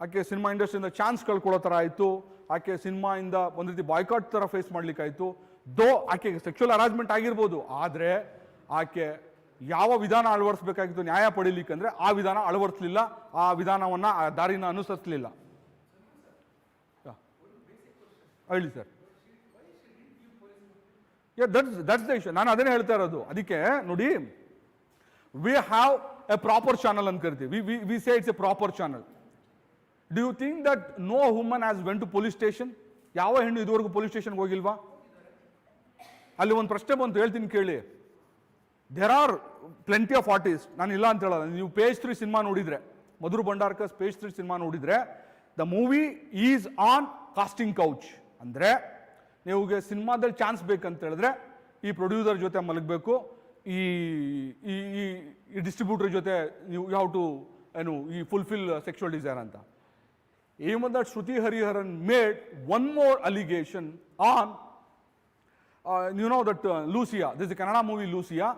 ಆಕೆ ಸಿನಿಮಾ ಇಂಡಸ್ಟ್ರಿಯಿಂದ ಚಾನ್ಸ್ ಕಳ್ಕೊಳ್ಳೋ ಥರ ಆಯಿತು. ಆಕೆ ಸಿನಿಮಾಯಿಂದ ಒಂದು ರೀತಿ ಬಾಯ್ಕಾಟ್ ಥರ ಫೇಸ್ ಮಾಡ್ಲಿಕ್ಕಾಯಿತು. ದೋ ಆಕೆಗೆ ಸೆಕ್ಚುಯಲ್ ಹರಾಸ್ಮೆಂಟ್ ಆಗಿರ್ಬೋದು, ಆದರೆ ಆಕೆ ಯಾವ ವಿಧಾನ ಅಳವಡಿಸ್ಬೇಕಾಗಿತ್ತು ನ್ಯಾಯ ಪಡೀಲಿಕ್ಕಂದ್ರೆ ಆ ವಿಧಾನ ಅಳವಡಿಸಲಿಲ್ಲ, ಆ ವಿಧಾನವನ್ನು, ಆ ದಾರಿನ ಅನುಸರಿಸಲಿಲ್ಲ. ಹೇಳಿ ಸರ್. That's the issue. ನಾನು ಅದನ್ನೇ ಹೇಳ್ತಾ ಇರೋದು. ಅದಕ್ಕೆ ನೋಡಿ, we have a proper channel ಅಂತ ಕರಿತೀವಿ. We say it's a proper channel. Do you think that no woman has went to police station? ಯಾವ ಹೆಣ್ಣು ಇದುವರೆಗೂ ಪೊಲೀಸ್ ಸ್ಟೇಷನ್ಗೆ ಹೋಗಿಲ್ವಾ? ಅಲ್ಲಿ ಒಂದು ಪ್ರಶ್ನೆ ಬಂತು, ಹೇಳ್ತೀನಿ ಕೇಳಿ. There are plenty of artist, ನಾನು ಇಲ್ಲ ಅಂತ ಹೇಳೋದು. ನೀವು ಪೇಜ್ 3 ಸಿನಿಮಾ ನೋಡಿದ್ರೆ, ಮಧುರ್ ಭಂಡಾರ್ಕರ್ಸ್ ಪೇಜ್ 3 ಸಿನಿಮಾ ನೋಡಿದ್ರೆ, the movie is on casting couch. ಅಂದರೆ ನೀವುಗೆ ಸಿನಿಮಾದಲ್ಲಿ ಚಾನ್ಸ್ ಬೇಕಂತ ಹೇಳಿದ್ರೆ ಈ ಪ್ರೊಡ್ಯೂಸರ್ ಜೊತೆ ಮಲಗಬೇಕು, ಈ ಡಿಸ್ಟ್ರಿಬ್ಯೂಟರ್ ಜೊತೆ ಯು ಹ್ಯಾವ್ ಟು ಈ ಫುಲ್ಫಿಲ್ ಸೆಕ್ಷುವಲ್ ಡಿಸೈರ್ ಅಂತ. Even that Shruti Hariharan made one more allegation on, you know that Lucia, this is a Kannada movie Lucia.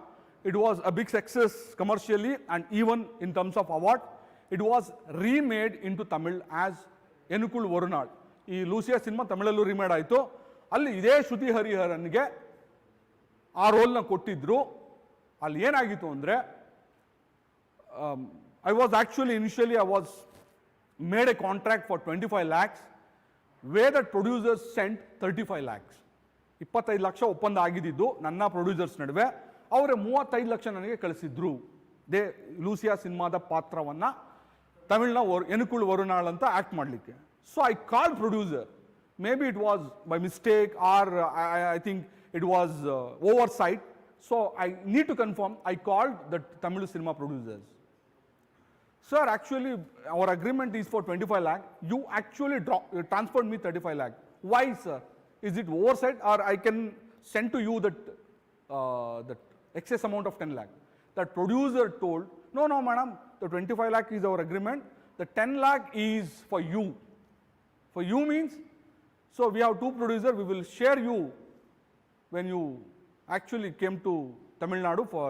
It was a big success commercially and even in terms of award. It was remade into Tamil as Enukul Varunal. ಈ ಲೂಸಿಯಾ ಸಿನಿಮಾ ತಮಿಳಲ್ಲೂ ರಿಮೇಡ್ ಆಯಿತು. ಅಲ್ಲಿ ಇದೇ ಶ್ರುತಿ ಹರಿಹರನ್ಗೆ ಆ ರೋಲ್ನ ಕೊಟ್ಟಿದ್ರು. ಅಲ್ಲಿ ಏನಾಗಿತ್ತು ಅಂದರೆ, I was actually initially I was made a contract for 25 lakhs, way that producers sent 35 lakhs. 25 ಲಕ್ಷ ಒಪ್ಪಂದ ಆಗಿದ್ದು ನನ್ನ ಪ್ರೊಡ್ಯೂಸರ್ಸ್ ನಡುವೆ. ಅವರೇ 35 ಲಕ್ಷ ನನಗೆ ಕಳಿಸಿದ್ರು. ಲೂಸಿಯಾ ಸಿನಿಮಾದ ಪಾತ್ರವನ್ನು ತಮಿಳ್ನ ಎನುಕುಳ್ ವರುಣಾಳ್ ಅಂತ ಆ್ಯಕ್ಟ್ ಮಾಡಲಿಕ್ಕೆ. So I called producer. Maybe it was by mistake or I think it was oversight. So I need to confirm. I called the Tamil cinema producers. Sir, actually our agreement is for 25 lakh. You actually transferred me 35 lakh. Why, sir? Is it oversight or I can send to you that excess amount of 10 lakh? That producer told, no madam, the 25 lakh is our agreement. The 10 lakh is for you. For you means, so we have 2 producers, we will share you when you actually came to Tamil Nadu for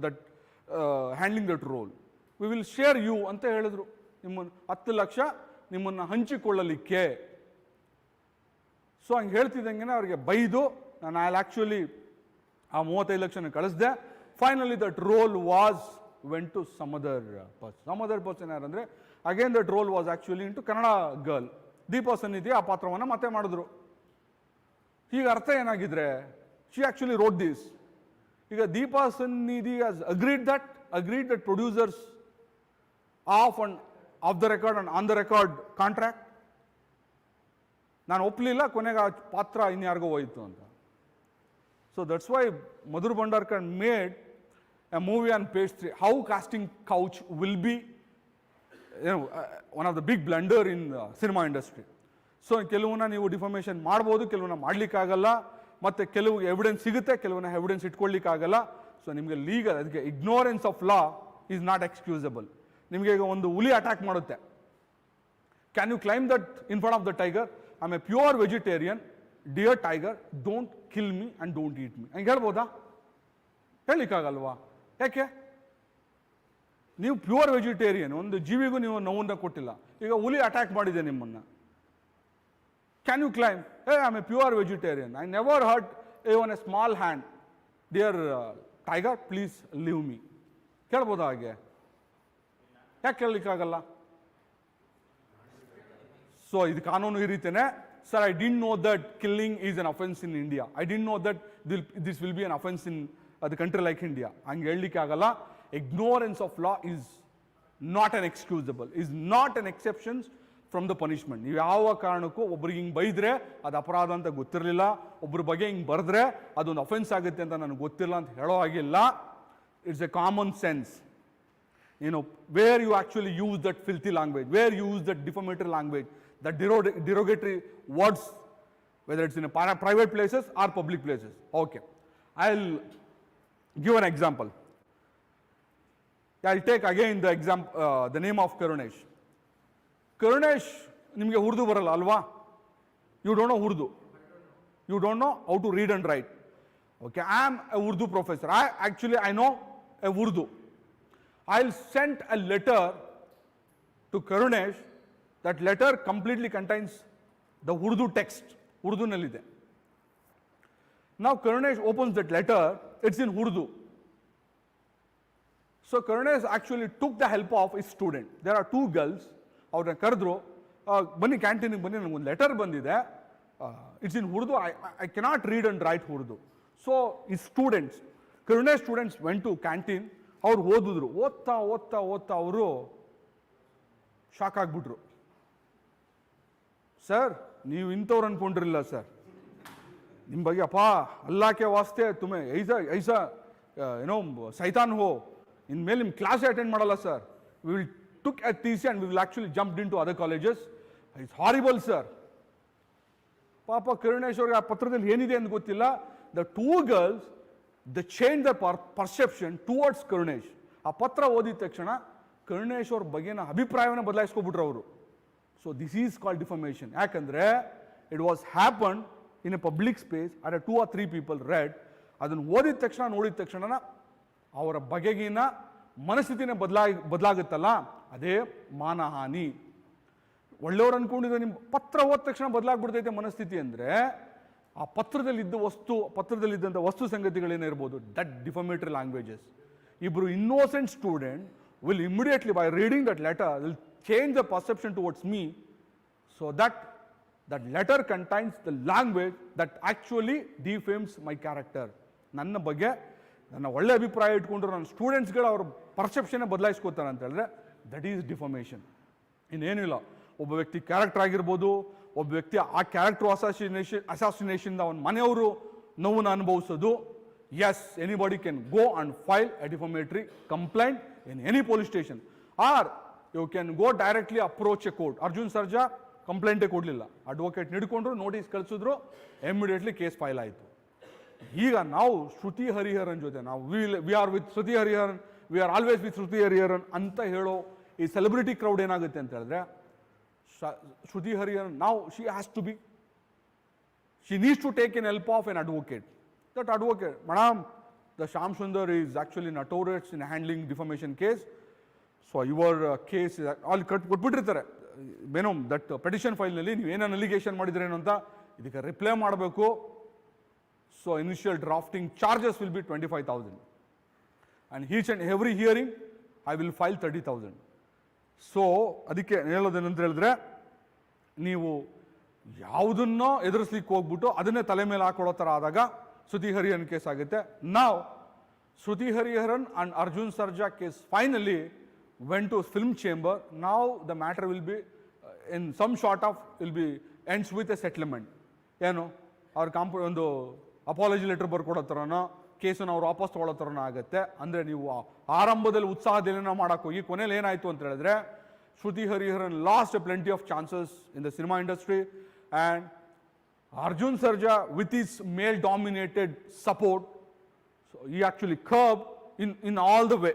that handling that role. We will share you ಅಂತ ಹೇಳಿದ್ರು. ನಿಮ್ಮನ್ನು 10 ಲಕ್ಷ ನಿಮ್ಮನ್ನು ಹಂಚಿಕೊಳ್ಳಲಿಕ್ಕೆ. ಸೊ ಹಂಗೆ ಹೇಳ್ತಿದ್ದಂಗೆ ಅವ್ರಿಗೆ ಬೈದು ನಾನು ಆ್ಯಕ್ಚುಲಿ ಆ 35 ಲಕ್ಷನ ಕಳಿಸ್ದೆ. Finally that role was went to some other person. ಯಾರಂದರೆ again that role was actually into Kannada girl Deepa Sannidhi ಆ ಪಾತ್ರವನ್ನು ಮತ್ತೆ ಮಾಡಿದ್ರು. ಈಗ ಅರ್ಥ ಏನಾಗಿದ್ರೆ, ಶಿ ಆ್ಯಕ್ಚುಲಿ ರೋಟ್ ದಿಸ್. ಈಗ Deepa Sannidhi has agreed that producers of the record and on the record contract. ನಾನು ಒಪ್ಪಲಿಲ್ಲ, ಕೊನೆಗೆ ಆ ಪಾತ್ರ ಇನ್ಯಾರಿಗೋ ಹೋಯಿತು ಅಂತ. So that's why Madhur Bhandarkar made a movie on page 3. How casting couch will be one of the big blunder in cinema industry. So ಕೆಲವನ್ನ ನೀವು ಡಿಫಾಮೇಷನ್ ಮಾಡ್ಬೋದು, ಕೆಲವನ್ನ ಮಾಡಲಿಕ್ಕಾಗಲ್ಲ, ಮತ್ತು ಕೆಲವು ಎವಿಡೆನ್ಸ್ ಸಿಗುತ್ತೆ, ಕೆಲವನ್ನ ಎವಿಡೆನ್ಸ್ ಇಟ್ಕೊಳ್ಳಿಕ್ಕಾಗಲ್ಲ. ಸೊ ನಿಮಗೆ ಲೀಗಲ್, ಅದಕ್ಕೆ ignorance of law is not excusable. ನಿಮಗೆ ಈಗ ಒಂದು ಹುಲಿ ಅಟ್ಯಾಕ್ ಮಾಡುತ್ತೆ, can you claim that in front of the tiger, I am a pure vegetarian, dear tiger, don't kill me and don't eat me, ಹಂಗೆ ಹೇಳ್ಬೋದಾ? ಹೇಳಲಿಕ್ಕಾಗಲ್ವಾ? ಯಾಕೆ? ನೀವು ಪ್ಯೂರ್ ವೆಜಿಟೇರಿಯನ್, ಒಂದು ಜೀವಿಗೂ ನೀವು ನೋವನ್ನು ಕೊಟ್ಟಿಲ್ಲ. ಈಗ ಹುಲಿ ಅಟ್ಯಾಕ್ ಮಾಡಿದೆ ನಿಮ್ಮನ್ನು, can you claim I am a pure vegetarian, I never hurt even a small hand, dear tiger please leave me? ಕೇಳ್ಬೋದಾ? ಹಾಗೆ ಯಾಕೆ ಕೇಳಲಿಕ್ಕಾಗಲ್ಲ? ಸೊ ಇದು ಕಾನೂನು ಈ ರೀತಿಯೇ. Sir, I didn't know that killing is an offence in India, I didn't know that this will be an offence in the country like India. ಹಂಗೆ ಹೇಳಲಿಕ್ಕೆ ಆಗಲ್ಲ. Ignorance of law is not an excusable, is not an exceptions from the punishment. ನೀವು ಯಾವ ಕಾರಣಕ್ಕೂ ಒಬ್ರಿಗೆ ಹಿಂಗೆ ಬೈದ್ರೆ ಅದು ಅಪರಾಧ ಅಂತ ಗೊತ್ತಿರಲಿಲ್ಲ, ಒಬ್ಬರ ಬಗ್ಗೆ ಹಿಂಗೆ ಬರೆದ್ರೆ ಅದೊಂದು ಅಫೆನ್ಸ್ ಆಗುತ್ತೆ ಅಂತ ನನಗೆ ಗೊತ್ತಿಲ್ಲ ಅಂತ ಹೇಳೋ ಹಾಗಿಲ್ಲ. It's A common sense. Where you actually use that filthy language, where you use that defamatory language, that derogatory words, whether it's in a private places or public places. Okay, I'll give an example. I'll take again the the name of Karunesh. Karunesh, nimge Urdu baralla alva? You don't know Urdu. You don't know how to read and write. Okay, I am a Urdu professor. I know a Urdu. I'll send a letter to Karunesh. That letter completely contains the Urdu text. Urdu nallide. Now Karunesh opens that letter, it's in Urdu. So Karunesh actually took the help of his student. There are two girls. ಅವ್ರನ್ನ ಕರೆದ್ರು, ಬನ್ನಿ ಕ್ಯಾಂಟೀನಿಗೆ ಬನ್ನಿ, ನನಗೊಂದು ಲೆಟರ್ ಬಂದಿದೆ, it's in Urdu, I cannot read and write Urdu. So ಈ students, Karunesh students went to canteen. ಅವ್ರು ಓದಿದ್ರು, ಓದ್ತಾ ಓದ್ತಾ ಓದ್ತಾ ಅವರು ಶಾಕ್ ಆಗಿಬಿಟ್ರು. ಸರ್, ನೀವು ಇಂಥವ್ರು ಅನ್ಕೊಂಡಿರಲಿಲ್ಲ ಸರ್, ನಿಮ್ಮ ಬಗ್ಗೆ ಅಪ್ಪ ಅಲ್ಲಾಕೆ ವಾಸ್ತೆ ತುಮೆ ಐಸಾ ಏನೋ ಸೈತಾನ್ ಹೋ, ಇನ್ಮೇಲೆ ನಿಮ್ಮ ಕ್ಲಾಸೇ ಅಟೆಂಡ್ ಮಾಡಲ್ಲ sir. We will took a TC and we will actually jumped into other colleges. It's horrible, sir. ಪಾಪ Karunesh ಅವ್ರಿಗೆ ಆ ಪತ್ರದಲ್ಲಿ ಏನಿದೆ ಅಂತ ಗೊತ್ತಿಲ್ಲ. The two girls, they changed their perception towards Karunesh. ಆ ಪತ್ರ ಓದಿದ ತಕ್ಷಣ Karunesh ಅವ್ರ ಬಗ್ಗೆನ ಅಭಿಪ್ರಾಯವನ್ನು ಬದಲಾಯಿಸ್ಕೊಬಿಟ್ರು ಅವರು. So this is called defamation. ಯಾಕಂದ್ರೆ it was happen in a public space, at 2 or 3 people read. ಅದನ್ನು ಓದಿದ ತಕ್ಷಣ, ನೋಡಿದ ತಕ್ಷಣ ಅವರ ಬಗೆಗಿನ ಮನಸ್ಥಿತಿನೇ ಬದಲಾಗುತ್ತಲ್ಲ, ಅದೇ ಮಾನಹಾನಿ. ಒಳ್ಳೆಯವ್ರು ಅನ್ಕೊಂಡಿದ್ರೆ ನಿಮ್ಮ ಪತ್ರ ಓದ ತಕ್ಷಣ ಬದಲಾಗ್ಬಿಡ್ತೈತೆ ಮನಸ್ಥಿತಿ ಅಂದರೆ, ಆ ಪತ್ರದಲ್ಲಿದ್ದಂಥ ವಸ್ತು ಸಂಗತಿಗಳೇನೇ ಇರ್ಬೋದು, ದಟ್ ಡಿಫಮೇಟರಿ ಲ್ಯಾಂಗ್ವೇಜಸ್. ಇಬ್ಬರು innocent student will immediately by reading that letter will change the perception towards me, so that letter contains the language that actually defames my character. ನನ್ನ ಬಗ್ಗೆ ನನ್ನ ಒಳ್ಳೆ ಅಭಿಪ್ರಾಯ ಇಟ್ಕೊಂಡ್ರು ನನ್ನ ಸ್ಟೂಡೆಂಟ್ಸ್ಗಳು ಅವ್ರ ಪರ್ಸೆಪ್ಷನ್ನೇ ಬದಲಾಯಿಸ್ಕೋತಾರೆ ಅಂತ ಹೇಳಿದ್ರೆ ದಟ್ ಈಸ್ ಡಿಫಮೇಷನ್. ಇನ್ನೇನಿಲ್ಲ, ಒಬ್ಬ ವ್ಯಕ್ತಿ ಕ್ಯಾರೆಕ್ಟರ್ ಆಗಿರ್ಬೋದು, ಒಬ್ಬ ವ್ಯಕ್ತಿ ಆ ಕ್ಯಾರೆಕ್ಟರ್ ಅಸಾಸಿನೇಷನ್ ಅವನ ಮನೆಯವರು ನೋವನ್ನು ಅನುಭವಿಸೋದು. Yes, anybody can go and file a defamatory complaint in any police station, or you can go directly approach a court. Arjun Sarja ಕಂಪ್ಲೇಂಟೇ ಕೊಡಲಿಲ್ಲ, ಅಡ್ವೊಕೇಟ್ ಹಿಡ್ಕೊಂಡ್ರು, ನೋಟಿಸ್ ಕಳಿಸಿದ್ರು, ಇಮಿಡಿಯೇಟ್ಲಿ ಕೇಸ್ ಫೈಲ್ ಆಯಿತು. ಈಗ ನಾವು ಶ್ರುತಿ ಹರಿಹರನ್ ಜೊತೆ we are with Shruti Hariharan, we are always with Shruti Hariharan ಅಂತ ಹೇಳೋ ಈ ಸೆಲೆಬ್ರಿಟಿ ಕ್ರೌಡ್ ಏನಾಗುತ್ತೆ ಅಂತ ಹೇಳಿದ್ರೆ, ಶ್ರುತಿ ಹರಿಹರನ್ ನಾವು she needs to take an help of an advocate. That advocate, madam, the Shyam Sundar is actually notorious in handling defamation case. So your case is all ಕೊಟ್ಬಿಟ್ಟಿರ್ತಾರೆ ಏನೋ ದಟ್ ಪೆಟಿಷನ್ ಫೈಲ್ನಲ್ಲಿ ನೀವು ಏನೇನು ಅಲಿಗೇಷನ್ ಮಾಡಿದ್ರೇನು ಅಂತ ಇದಕ್ಕೆ ರಿಪ್ಲೈ ಮಾಡಬೇಕು. So initial drafting charges will be 25,000 and each and every hearing I will file 30,000. So ಅದಕ್ಕೆ ಹೇಳೋದೇನಂತ ಹೇಳಿದ್ರೆ, ನೀವು ಯಾವುದನ್ನೋ ಎದುರಿಸ್ಲಿಕ್ಕೆ ಹೋಗ್ಬಿಟ್ಟು ಅದನ್ನೇ ತಲೆ ಮೇಲೆ ಹಾಕೊಡೋ ಥರ ಆದಾಗ ಶ್ರುತಿ ಹರಿಹರನ್ ಕೇಸ್ ಆಗುತ್ತೆ. ನಾವು Shruti Hariharan and Arjun Sarja case finally went to film chamber. Now the matter will be in some sort of will be ends with a settlement. ಏನು ಅವ್ರ ಒಂದು ಅಪಾಲಜಿ ಲೆಟರ್ ಬರ್ಕೊಡೋ ಥರನೋ ಕೇಸನ್ನು ಅವ್ರು ವಾಪಸ್ ತೊಗೊಳ್ಳೋ ಥರನೋ ಆಗುತ್ತೆ. ಅಂದರೆ ನೀವು ಆರಂಭದಲ್ಲಿ ಉತ್ಸಾಹದಲ್ಲಿ ಮಾಡೋಕ್ಕೆ ಹೋಗಿ ಕೊನೆಯಲ್ಲಿ ಏನಾಯಿತು ಅಂತ ಹೇಳಿದ್ರೆ, Shruti Hariharan lost a plenty of chances in the cinema industry, and Arjun Sarja with is male dominated support, so ಈ actually curb in all the way.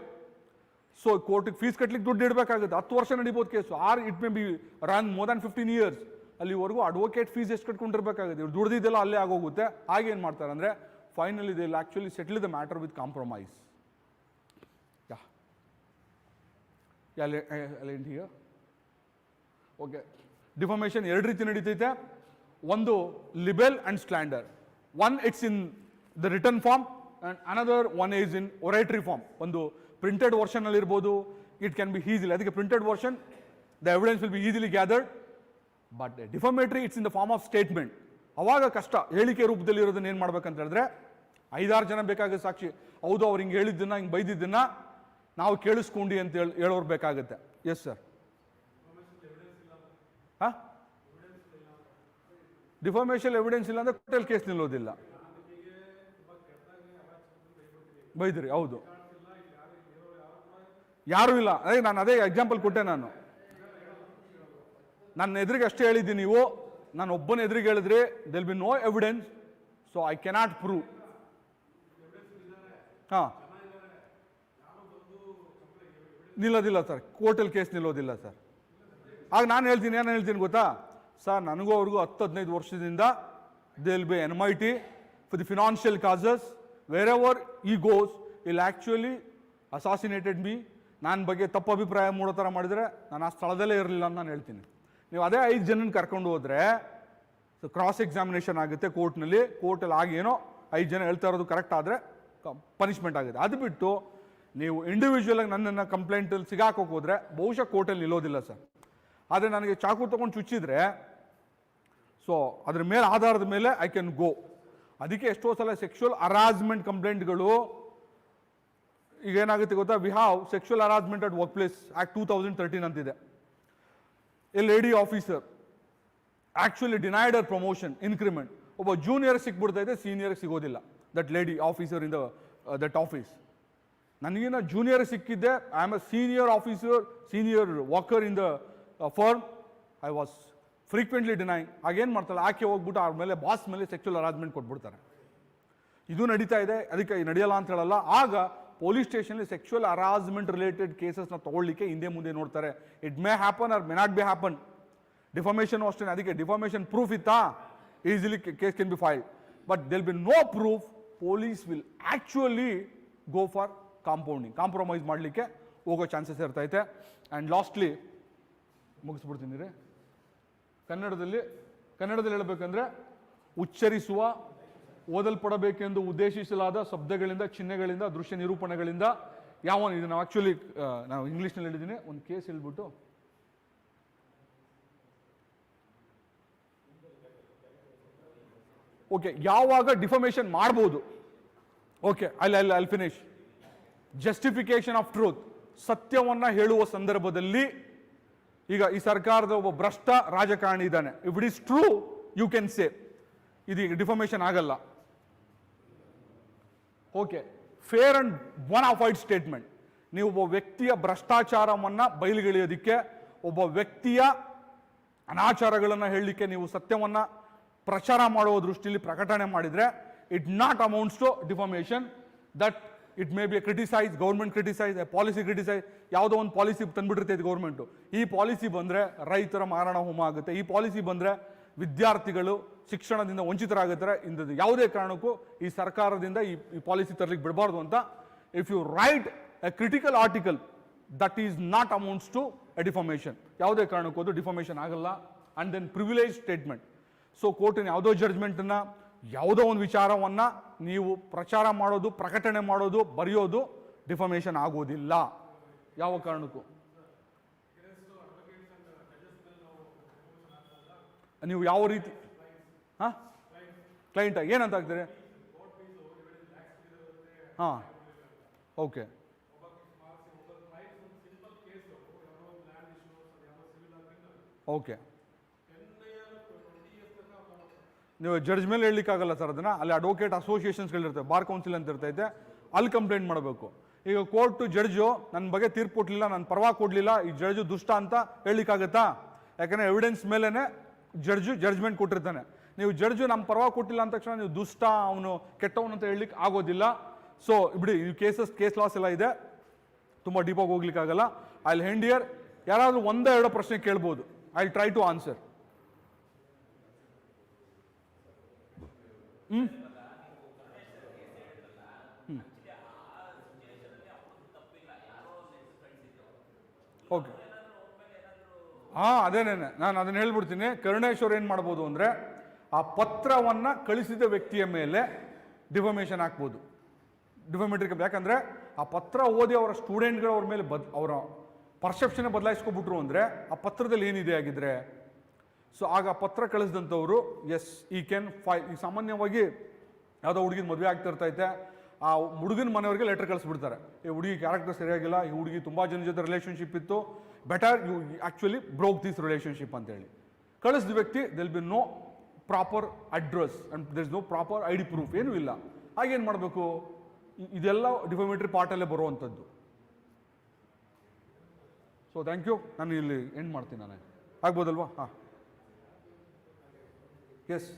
So ಕೋರ್ಟಿಗೆ ಫೀಸ್ ಕಟ್ಲಿಕ್ಕೆ ದುಡ್ಡು ಇಡಬೇಕಾಗುತ್ತೆ, 10 ವರ್ಷ ನಡಿಬೋದು case, or it may be run more than 15 years. ಅಲ್ಲಿವರೆಗೂ ಅಡ್ವೊಕೇಟ್ ಫೀಸ್ ಎಷ್ಟು ಕಟ್ಕೊಂಡಿರ್ಬೇಕಾಗುತ್ತೆ, ಇವ್ರು ದುಡ್ದಿದ್ದೆಲ್ಲ ಅಲ್ಲೇ ಆಗೋಗುತ್ತೆ. ಹಾಗೆ ಏನು ಮಾಡ್ತಾರೆ ಅಂದರೆ, finally they will actually settle the matter with compromise. ಈಗ ಓಕೆ, ಡಿಫಮೇಷನ್ 2 ರೀತಿ ನಡೀತೈತೆ. ಒಂದು libel and slander. One it's in the return form and another one is in oratory form. ಒಂದು ಪ್ರಿಂಟೆಡ್ ವರ್ಷನಲ್ಲಿ ಇರ್ಬೋದು, ಇಟ್ ಕ್ಯಾನ್ ಬಿ ಈಸಿಲಿ, ಅದಕ್ಕೆ printed version the evidence will be easily gathered. But defamatory it's in the form of statement. ಅವಾಗ ಕಷ್ಟ, ಹೇಳಿಕೆ ರೂಪದಲ್ಲಿ ಇರೋದನ್ನ ಏನು ಮಾಡ್ಬೇಕಂತ ಹೇಳಿದ್ರೆ, 5-6 ಜನ ಬೇಕಾಗುತ್ತೆ ಸಾಕ್ಷಿ. ಹೌದು, ಅವ್ರು ಹಿಂಗೆ ಹೇಳಿದ್ದನ್ನ, ಹಿಂಗೆ ಬೈದಿದ್ದನ್ನ ನಾವು ಕೇಳಿಸ್ಕೊಂಡು ಅಂತ ಹೇಳೋರು ಬೇಕಾಗುತ್ತೆ. Yes sir. ಹಾಂ, ಡಿಫಾಮೇಷನ್ ಎವಿಡೆನ್ಸ್ ಇಲ್ಲ ಅಂದರೆ ಕೋರ್ಟಲ್ಲಿ ಕೇಸ್ ನಿಲ್ಲೋದಿಲ್ಲ. ಬೈದ್ರಿ, ಹೌದು, ಯಾರೂ ಇಲ್ಲ. ನಾನು ಅದೇ ಎಕ್ಸಾಂಪಲ್ ಕೊಟ್ಟೆ. ನನ್ನ ಎದುರಿಗೆ ಅಷ್ಟೇ ಹೇಳಿದ್ದೀನಿ. ನೀವು ನಾನು ಒಬ್ಬನ ಎದುರಿಗೆ ಹೇಳಿದ್ರೆ there'll be no evidence, so I cannot prove. ಹಾಂ, ನಿಲ್ಲೋದಿಲ್ಲ ಸರ್, ಕೋರ್ಟಲ್ಲಿ ಕೇಸ್ ನಿಲ್ಲೋದಿಲ್ಲ ಸರ್. ಆಗ ನಾನು ಹೇಳ್ತೀನಿ, ಏನು ಹೇಳ್ತೀನಿ ಗೊತ್ತಾ ಸರ್, ನನಗೂ ಅವ್ರಿಗೂ 10-15 ವರ್ಷದಿಂದ they will be NMIT for the financial causes, wherever he goes will actually assassinated me. ನನ್ನ ಬಗ್ಗೆ ತಪ್ಪು ಅಭಿಪ್ರಾಯ ಮೂಡೋ ಥರ ಮಾಡಿದರೆ ನಾನು ಆ ಸ್ಥಳದಲ್ಲೇ ಇರಲಿಲ್ಲ ಅಂತ ನಾನು ಹೇಳ್ತೀನಿ. ನೀವು ಅದೇ 5 ಜನನ ಕರ್ಕೊಂಡು ಹೋದರೆ ಕ್ರಾಸ್ ಎಕ್ಸಾಮಿನೇಷನ್ ಆಗುತ್ತೆ ಕೋರ್ಟ್ನಲ್ಲಿ. ಕೋರ್ಟಲ್ಲಿ ಆಗೇನೋ 5 ಜನ ಹೇಳ್ತಾ ಇರೋದು ಕರೆಕ್ಟ್ ಆದರೆ ಪನಿಷ್ಮೆಂಟ್ ಆಗುತ್ತೆ. ಅದು ಬಿಟ್ಟು ನೀವು ಇಂಡಿವಿಜುವಲಾಗಿ ನನ್ನನ್ನು ಕಂಪ್ಲೇಂಟಲ್ಲಿ ಸಿಗಾಕೋಕೆ ಹೋದರೆ ಬಹುಶಃ ಕೋರ್ಟಲ್ಲಿ ನಿಲ್ಲೋದಿಲ್ಲ ಸರ್. ಆದರೆ ನನಗೆ ಚಾಕು ತೊಗೊಂಡು ಚುಚ್ಚಿದ್ರೆ ಸೊ ಅದ್ರ ಮೇಲೆ ಆಧಾರದ ಮೇಲೆ ಐ ಕ್ಯಾನ್ ಗೋ. ಅದಕ್ಕೆ ಎಷ್ಟೋ ಸಲ ಸೆಕ್ಷುವಲ್ ಹರಾಸ್ಮೆಂಟ್ ಕಂಪ್ಲೇಂಟ್ಗಳು ಈಗ ಏನಾಗುತ್ತೆ ಗೊತ್ತಾ, we have sexual harassment at work place act 2013 ಅಂತಿದೆ. A lady officer actually denied her promotion increment. ಒಬ್ಬ ಜೂನಿಯರ್ ಸಿಕ್ಬಿಡ್ತಾ ಇದೆ, ಸೀನಿಯರ್ ಸಿಗೋದಿಲ್ಲ. That lady officer in that office. ನನಗಿನ್ನ ಜೂನಿಯರ್ ಸಿಕ್ಕಿದ್ದೆ, I am a senior officer, senior worker in the firm. I was frequently denying. ಆಗೇನು ಮಾಡ್ತಾಳೆ, ಆಕೆ ಹೋಗ್ಬಿಟ್ಟು ಅವ್ರ ಮೇಲೆ ಬಾಸ್ ಮೇಲೆ ಸೆಕ್ಷುವಲ್ ಹರಾಸ್ಮೆಂಟ್ ಕೊಟ್ಬಿಡ್ತಾರೆ. ಇದು ನಡೀತಾ ಇದೆ, ಅದಕ್ಕೆ ನಡೆಯಲ್ಲ ಅಂತ ಹೇಳಲ್ಲ. ಆಗ ಪೊಲೀಸ್ ಸ್ಟೇಷನ್ಲಿ ಸೆಕ್ಷುವಲ್ ಹರಾಸ್ಮೆಂಟ್ ರಿಲೇಟೆಡ್ ಕೇಸಸ್ನ ತೊಗೊಳ್ಳಿಕ್ಕೆ ಹಿಂದೆ ಮುಂದೆ ನೋಡ್ತಾರೆ. It may happen or may not be happen. Defamation ಅಷ್ಟೇ. ಅದಕ್ಕೆ ಡಿಫಾಮೇಷನ್ ಪ್ರೂಫ್ ಇತ್ತಾ, easily case can be filed. But there'll be no proof, police will actually go for compounding, compromise ಮಾಡಲಿಕ್ಕೆ ಹೋಗೋ ಚಾನ್ಸಸ್ ಇರ್ತೈತೆ. ಆ್ಯಂಡ್ ಲಾಸ್ಟ್ಲಿ ಮುಗಿಸ್ಬಿಡ್ತೀನಿ ರೀ. ಕನ್ನಡದಲ್ಲಿ ಹೇಳಬೇಕಂದ್ರೆ, ಉಚ್ಚರಿಸುವ, ಓದಲ್ಪಡಬೇಕೆಂದು ಉದ್ದೇಶಿಸಲಾದ ಶಬ್ದಗಳಿಂದ, ಚಿಹ್ನೆಗಳಿಂದ, ದೃಶ್ಯ ನಿರೂಪಣೆಗಳಿಂದ ಯಾವ ಇದು ನಾವು ಆ್ಯಕ್ಚುಲಿ ನಾವು ಇಂಗ್ಲೀಷ್ನಲ್ಲಿ ಹೇಳಿದ್ದೀನಿ. ಒಂದು ಕೇಸ್ ಹೇಳ್ಬಿಟ್ಟು ಓಕೆ, ಯಾವಾಗ ಡಿಫಾಮೇಷನ್ ಮಾಡ್ಬೋದು. Okay, I'll finish. Justification of truth, ಸತ್ಯವನ್ನು ಹೇಳುವ ಸಂದರ್ಭದಲ್ಲಿ, ಈಗ ಈ ಸರ್ಕಾರದ ಒಬ್ಬ ಭ್ರಷ್ಟ ರಾಜಕಾರಣಿ ಇದ್ದಾನೆ, if it is true you can say ಇದು ಡಿಫಾಮೇಷನ್ ಆಗಲ್ಲ. Okay, fair and bona fide statement. ನೀವು ಒಬ್ಬ ವ್ಯಕ್ತಿಯ ಭ್ರಷ್ಟಾಚಾರವನ್ನು ಬಯಲಿಗೆಳೆಯೋದಕ್ಕೆ, ಒಬ್ಬ ವ್ಯಕ್ತಿಯ ಅನಾಚಾರಗಳನ್ನು ಹೇಳಲಿಕ್ಕೆ ನೀವು ಸತ್ಯವನ್ನು ಪ್ರಚಾರ ಮಾಡುವ ದೃಷ್ಟಿಯಲ್ಲಿ ಪ್ರಕಟಣೆ ಮಾಡಿದರೆ it not amounts to defamation. That it may be criticise, government criticise, policy criticise. ಯಾವುದೋ ಒಂದು ಪಾಲಿಸಿ ತಂದುಬಿಟ್ಟಿರ್ತೈತೆ ಗೌರ್ಮೆಂಟು. ಈ ಪಾಲಿಸಿ ಬಂದರೆ ರೈತರ ಮಾರಣ ಹೋಮ ಆಗುತ್ತೆ, ಈ ಪಾಲಿಸಿ ಬಂದರೆ ವಿದ್ಯಾರ್ಥಿಗಳು ಶಿಕ್ಷಣದಿಂದ ವಂಚಿತರಾಗುತ್ತಾರೆ. ಇಂಥದ್ದು ಯಾವುದೇ ಕಾರಣಕ್ಕೂ ಈ ಸರ್ಕಾರದಿಂದ ಈ ಪಾಲಿಸಿ ತರಲಿಕ್ಕೆ ಬಿಡಬಾರ್ದು ಅಂತ. If you write a critical article that is not amounts to a defamation. ಯಾವುದೇ ಕಾರಣಕ್ಕೂ ಅದು ಡಿಫಾಮೇಷನ್ ಆಗಲ್ಲ. And then privilege statement. So ಕೋರ್ಟಿನ ಯಾವುದೋ ಜಡ್ಜ್ಮೆಂಟನ್ನು, ಯಾವುದೋ ಒಂದು ವಿಚಾರವನ್ನು ನೀವು ಪ್ರಚಾರ ಮಾಡೋದು, ಪ್ರಕಟಣೆ ಮಾಡೋದು, ಬರೆಯೋದು ಡಿಫಾಮೇಷನ್ ಆಗೋದಿಲ್ಲ ಯಾವ ಕಾರಣಕ್ಕೂ. ನೀವು ಯಾವ ರೀತಿ ಹಾಂ ಕ್ಲೈಂಟ್ ಏನಂತ ಆಗ್ತಾರೆ? ಹಾಂ, ಓಕೆ, ಓಕೆ. ನೀವು ಜಡ್ಜ್ ಮೇಲೆ ಹೇಳಲಿಕ್ಕಾಗಲ್ಲ ಸರ್ ಅದನ್ನು. ಅಲ್ಲಿ ಅಡ್ವೊಕೇಟ್ ಅಸೋಸಿಯೇಷನ್ಸ್ಗಳಿರ್ತವೆ, ಬಾರ್ ಕೌನ್ಸಿಲ್ ಅಂತ ಇರ್ತೈತೆ, ಅಲ್ಲಿ ಕಂಪ್ಲೇಂಟ್ ಮಾಡಬೇಕು. ಈಗ ಕೋರ್ಟು ಜಡ್ಜು ನನ್ನ ಬಗ್ಗೆ ತೀರ್ಪು ಕೊಡಲಿಲ್ಲ, ನನ್ನ ಪರವಾಗಿ ಕೊಡಲಿಲ್ಲ, ಈ ಜಡ್ಜು ದುಷ್ಟ ಅಂತ ಹೇಳಲಿಕ್ಕಾಗತ್ತಾ? ಯಾಕಂದರೆ ಎವಿಡೆನ್ಸ್ ಮೇಲೇ ಜಡ್ಜು ಜಡ್ಜ್ಮೆಂಟ್ ಕೊಟ್ಟಿರ್ತಾನೆ. ನೀವು ಜಡ್ಜು ನಮ್ಮ ಪರವಾಗಿ ಕೊಟ್ಟಿಲ್ಲ ಅಂದ ತಕ್ಷಣ ನೀವು ದುಷ್ಟ, ಅವನು ಕೆಟ್ಟವನು ಅಂತ ಹೇಳಲಿಕ್ಕೆ ಆಗೋದಿಲ್ಲ. ಸೊ ಬಿಡಿ, ಈ ಕೇಸ್ ಲಾಸ್ ಎಲ್ಲ ಇದೆ, ತುಂಬ ಡೀಪಾಗಿ ಹೋಗ್ಲಿಕ್ಕಾಗಲ್ಲ. I will end here. ಯಾರಾದರೂ 1-2 ಪ್ರಶ್ನೆ ಕೇಳ್ಬೋದು. I will try to answer. Okay, ಅದೇನೇ ನಾನು ಅದನ್ನು ಹೇಳ್ಬಿಡ್ತೀನಿ. ಕರುಣೇಶ್ವರ್ ಏನು ಮಾಡ್ಬೋದು ಅಂದರೆ, ಆ ಪತ್ರವನ್ನು ಕಳಿಸಿದ ವ್ಯಕ್ತಿಯ ಮೇಲೆ ಡಿಫಾಮೇಷನ್ ಹಾಕ್ಬೋದು, ಡಿಫಾಮೇಟ್ರಿ. ಯಾಕಂದರೆ ಆ ಪತ್ರ ಓದಿ ಅವರ ಸ್ಟೂಡೆಂಟ್ಗಳು ಅವ್ರ ಮೇಲೆ ಅವರ ಪರ್ಸೆಪ್ಷನ್ ಬದಲಾಯಿಸ್ಕೊಬಿಟ್ರು ಅಂದರೆ ಆ ಪತ್ರದಲ್ಲಿ ಏನಿದೆ ಆಗಿದ್ರೆ. ಸೊ ಆಗ ಪತ್ರ ಕಳಿಸಿದಂಥವ್ರು ಎಸ್ ಈ ಕ್ಯಾನ್ ಫೈಲ್. ಈ ಸಾಮಾನ್ಯವಾಗಿ ಯಾವುದೋ ಹುಡುಗಿದ ಮದುವೆ ಆಗ್ತಿರ್ತೈತೆ, ಆ ಹುಡುಗನ ಮನೆಯವ್ರಿಗೆ ಲೆಟರ್ ಕಳಿಸ್ಬಿಡ್ತಾರೆ, ಈ ಹುಡುಗಿ ಕ್ಯಾರೆಕ್ಟರ್ ಸರಿಯಾಗಿಲ್ಲ, ಈ ಹುಡುಗಿ ತುಂಬ ಜನ ಜೊತೆ ರಿಲೇಷನ್ಶಿಪ್ ಇತ್ತು, better you actually broke this relationship ಅಂತೇಳಿ ಕಳಿಸಿದ ವ್ಯಕ್ತಿ there'll be no proper address and there is no proper I D proof, ಏನೂ ಇಲ್ಲ. ಹಾಗೇನು ಮಾಡಬೇಕು? ಇದೆಲ್ಲ ಡಿಫಾಮೇಟರಿ ಪಾರ್ಟಲ್ಲೇ ಬರುವಂಥದ್ದು. So thank you. ನಾನು ಇಲ್ಲಿ ಎಂಡ್ ಮಾಡ್ತೀನಿ. ಆಗ್ಬೋದಲ್ವಾ? ಹಾಂ, ಎಸ್.